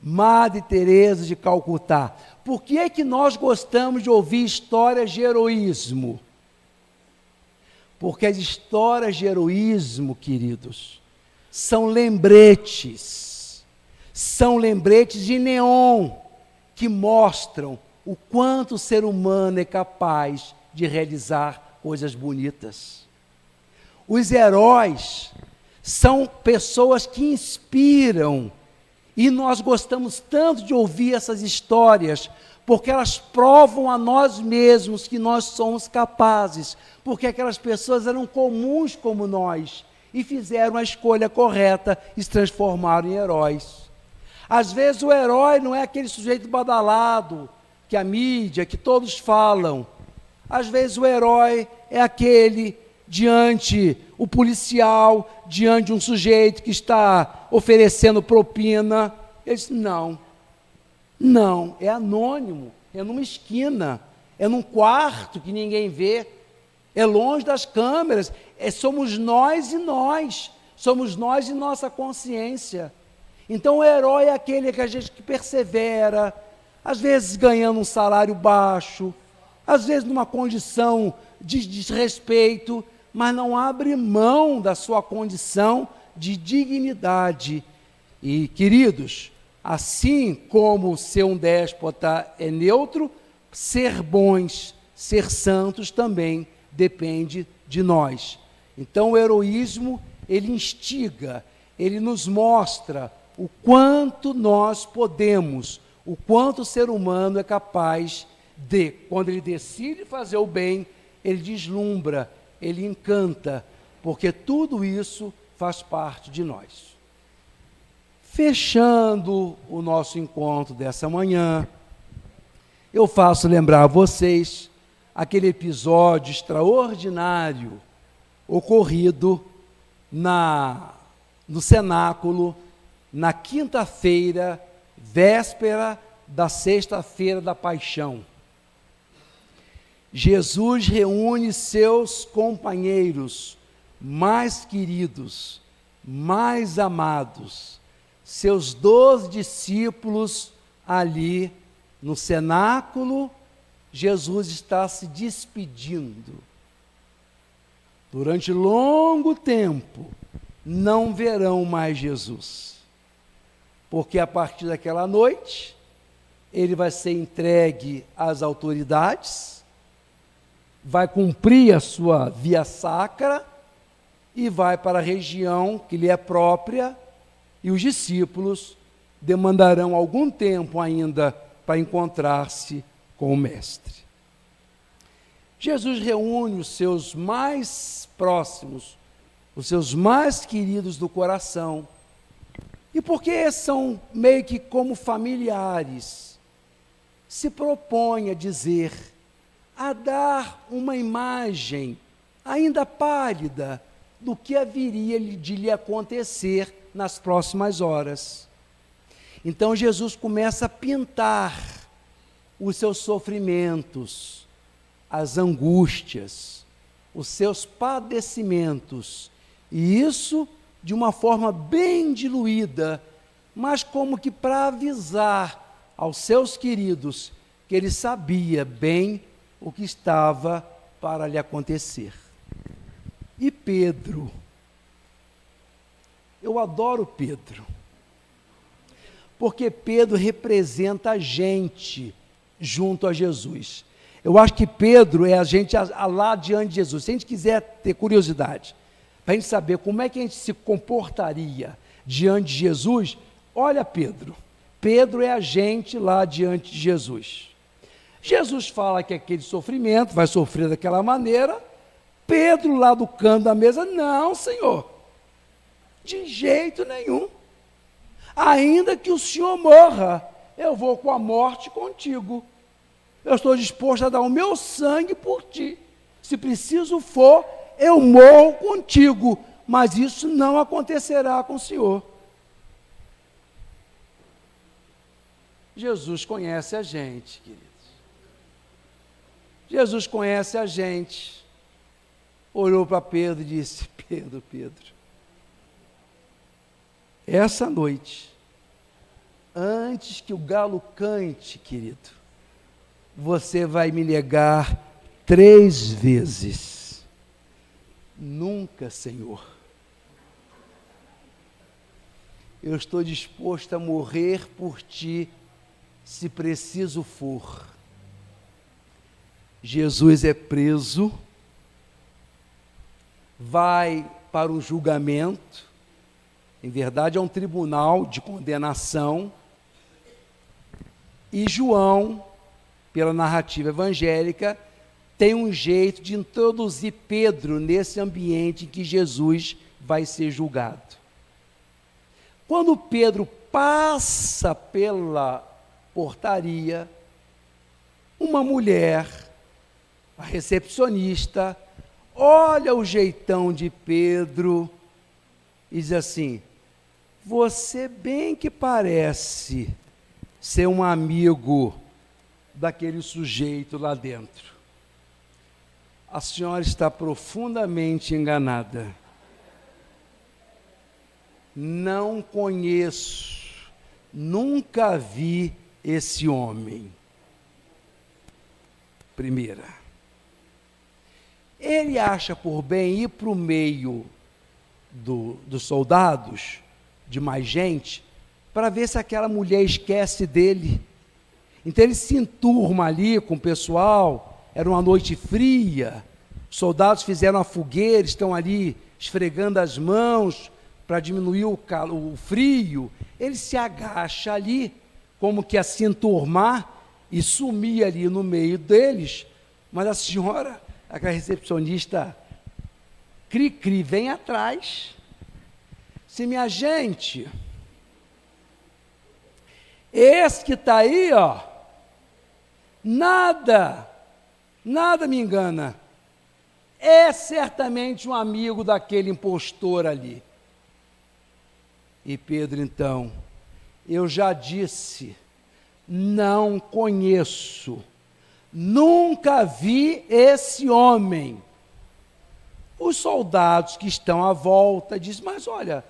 Madre Teresa de Calcutá? Por que que nós gostamos de ouvir histórias de heroísmo? Porque as histórias de heroísmo, queridos, são lembretes de neon que mostram o quanto o ser humano é capaz de realizar coisas bonitas. Os heróis são pessoas que inspiram, e nós gostamos tanto de ouvir essas histórias, porque elas provam a nós mesmos que nós somos capazes, porque aquelas pessoas eram comuns como nós, e fizeram a escolha correta e se transformaram em heróis. Às vezes o herói não é aquele sujeito badalado, que a mídia, que todos falam. Às vezes o herói é aquele o policial, diante de um sujeito que está oferecendo propina. Ele diz, não, é anônimo, é numa esquina, é num quarto que ninguém vê, é longe das câmeras, somos nós e nossa consciência. Então o herói é aquele que persevera, às vezes ganhando um salário baixo, às vezes numa condição de desrespeito, mas não abre mão da sua condição de dignidade. E, queridos, assim como ser um déspota é neutro, ser bons, ser santos também depende de nós. Então o heroísmo, ele instiga, ele nos mostra o quanto nós podemos, o quanto o ser humano é capaz de, quando ele decide fazer o bem, ele deslumbra, ele encanta, porque tudo isso faz parte de nós. Fechando o nosso encontro dessa manhã, eu faço lembrar a vocês aquele episódio extraordinário ocorrido no cenáculo, na quinta-feira, véspera da sexta-feira da Paixão. Jesus reúne seus companheiros mais queridos, mais amados, seus 12 discípulos ali no cenáculo. Jesus está se despedindo. Durante longo tempo, não verão mais Jesus, porque a partir daquela noite, ele vai ser entregue às autoridades, vai cumprir a sua via sacra e vai para a região que lhe é própria, e os discípulos demandarão algum tempo ainda para encontrar-se com o Mestre. Jesus reúne os seus mais próximos, os seus mais queridos do coração, e porque são meio que como familiares, se propõe a dizer, a dar uma imagem ainda pálida do que haveria de lhe acontecer nas próximas horas. Então Jesus começa a pintar os seus sofrimentos, as angústias, os seus padecimentos, e isso de uma forma bem diluída, mas como que para avisar aos seus queridos que ele sabia bem o que estava para lhe acontecer. E Pedro, eu adoro Pedro, porque Pedro representa a gente junto a Jesus. Eu acho que Pedro é a gente lá diante de Jesus. Se a gente quiser ter curiosidade, para a gente saber como é que a gente se comportaria diante de Jesus, olha Pedro. Pedro é a gente lá diante de Jesus. Jesus fala que aquele sofrimento vai sofrer daquela maneira. Pedro lá do canto da mesa, não, Senhor, de jeito nenhum. Ainda que o Senhor morra, eu vou com a morte contigo. Eu estou disposto a dar o meu sangue por ti. Se preciso for, eu morro contigo, mas isso não acontecerá com o Senhor. Jesus conhece a gente, queridos. Jesus conhece a gente. Olhou para Pedro e disse, Pedro, essa noite, antes que o galo cante, querido, você vai me negar 3 vezes. Nunca, Senhor. Eu estou disposto a morrer por ti, se preciso for. Jesus é preso, vai para o julgamento, em verdade é um tribunal de condenação, e João, pela narrativa evangélica, tem um jeito de introduzir Pedro nesse ambiente em que Jesus vai ser julgado. Quando Pedro passa pela portaria, uma mulher, a recepcionista, olha o jeitão de Pedro e diz assim, você bem que parece ser um amigo daquele sujeito lá dentro. A senhora está profundamente enganada. Não conheço, nunca vi esse homem. Primeira, ele acha por bem ir para o meio dos soldados, de mais gente, para ver se aquela mulher esquece dele. Então ele se enturma ali com o pessoal, era uma noite fria, os soldados fizeram a fogueira, estão ali esfregando as mãos para diminuir o frio, ele se agacha ali, como que a se enturmar e sumir ali no meio deles, mas a senhora, aquela recepcionista, cri-cri, vem atrás. Se minha gente, esse que está aí, ó, nada me engana, é certamente um amigo daquele impostor ali. E Pedro, então, eu já disse, não conheço, nunca vi esse homem. Os soldados que estão à volta dizem, mas olha,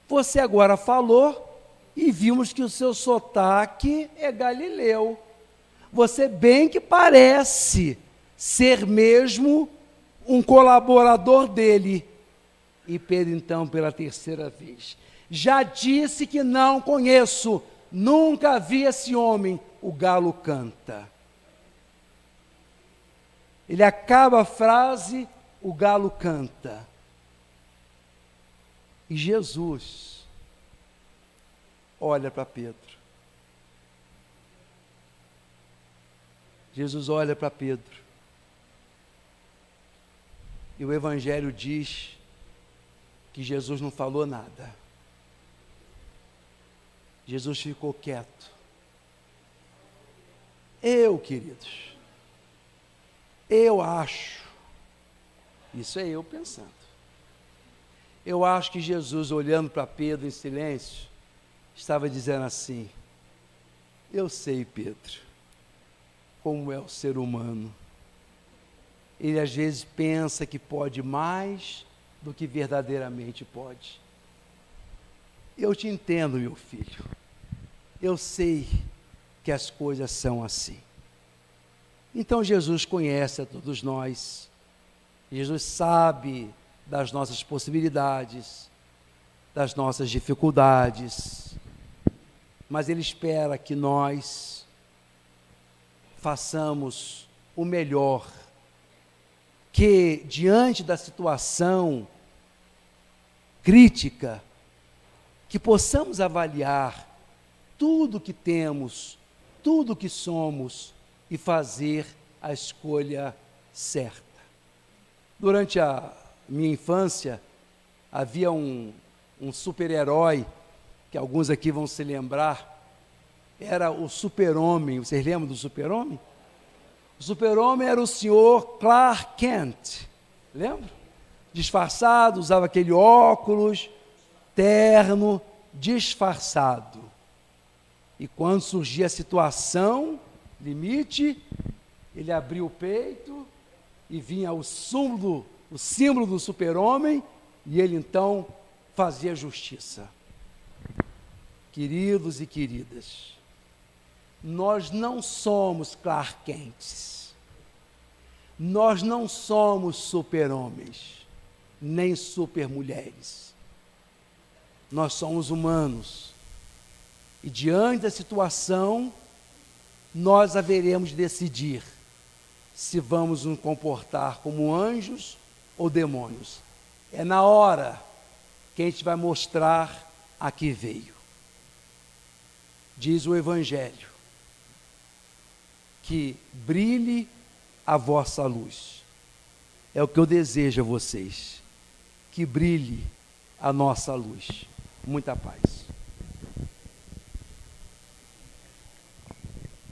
você agora falou e vimos que o seu sotaque é galileu. Você bem que parece ser mesmo um colaborador dele. E Pedro, então, pela 3ª vez, já disse que não conheço, nunca vi esse homem, o galo canta. Ele acaba a frase, o galo canta. E Jesus olha para Pedro. Jesus olha para Pedro. E o Evangelho diz que Jesus não falou nada. Jesus ficou quieto. Queridos, eu acho, isso é eu pensando, eu acho que Jesus, olhando para Pedro em silêncio, estava dizendo assim: eu sei, Pedro, como é o ser humano. Ele às vezes pensa que pode mais do que verdadeiramente pode. Eu te entendo, meu filho. Eu sei que as coisas são assim. Então Jesus conhece a todos nós. Jesus sabe das nossas possibilidades, das nossas dificuldades, mas Ele espera que nós façamos o melhor, que diante da situação crítica, que possamos avaliar tudo que temos, tudo que somos e fazer a escolha certa. Durante a minha infância, havia um super-herói, que alguns aqui vão se lembrar, era o Super-Homem. Vocês lembram do Super-Homem? O Super-Homem era o senhor Clark Kent, lembra? Disfarçado, usava aquele óculos, terno, disfarçado. E quando surgia a situação, limite, ele abria o peito e vinha o símbolo do super-homem, e ele então fazia justiça. Queridos e queridas, nós não somos Clark Kents, nós não somos super-homens, nem super-mulheres. Nós somos humanos. E diante da situação, nós haveremos de decidir se vamos nos comportar como anjos ou demônios. É na hora que a gente vai mostrar a que veio. Diz o Evangelho, que brilhe a vossa luz. É o que eu desejo a vocês, que brilhe a nossa luz. Muita paz.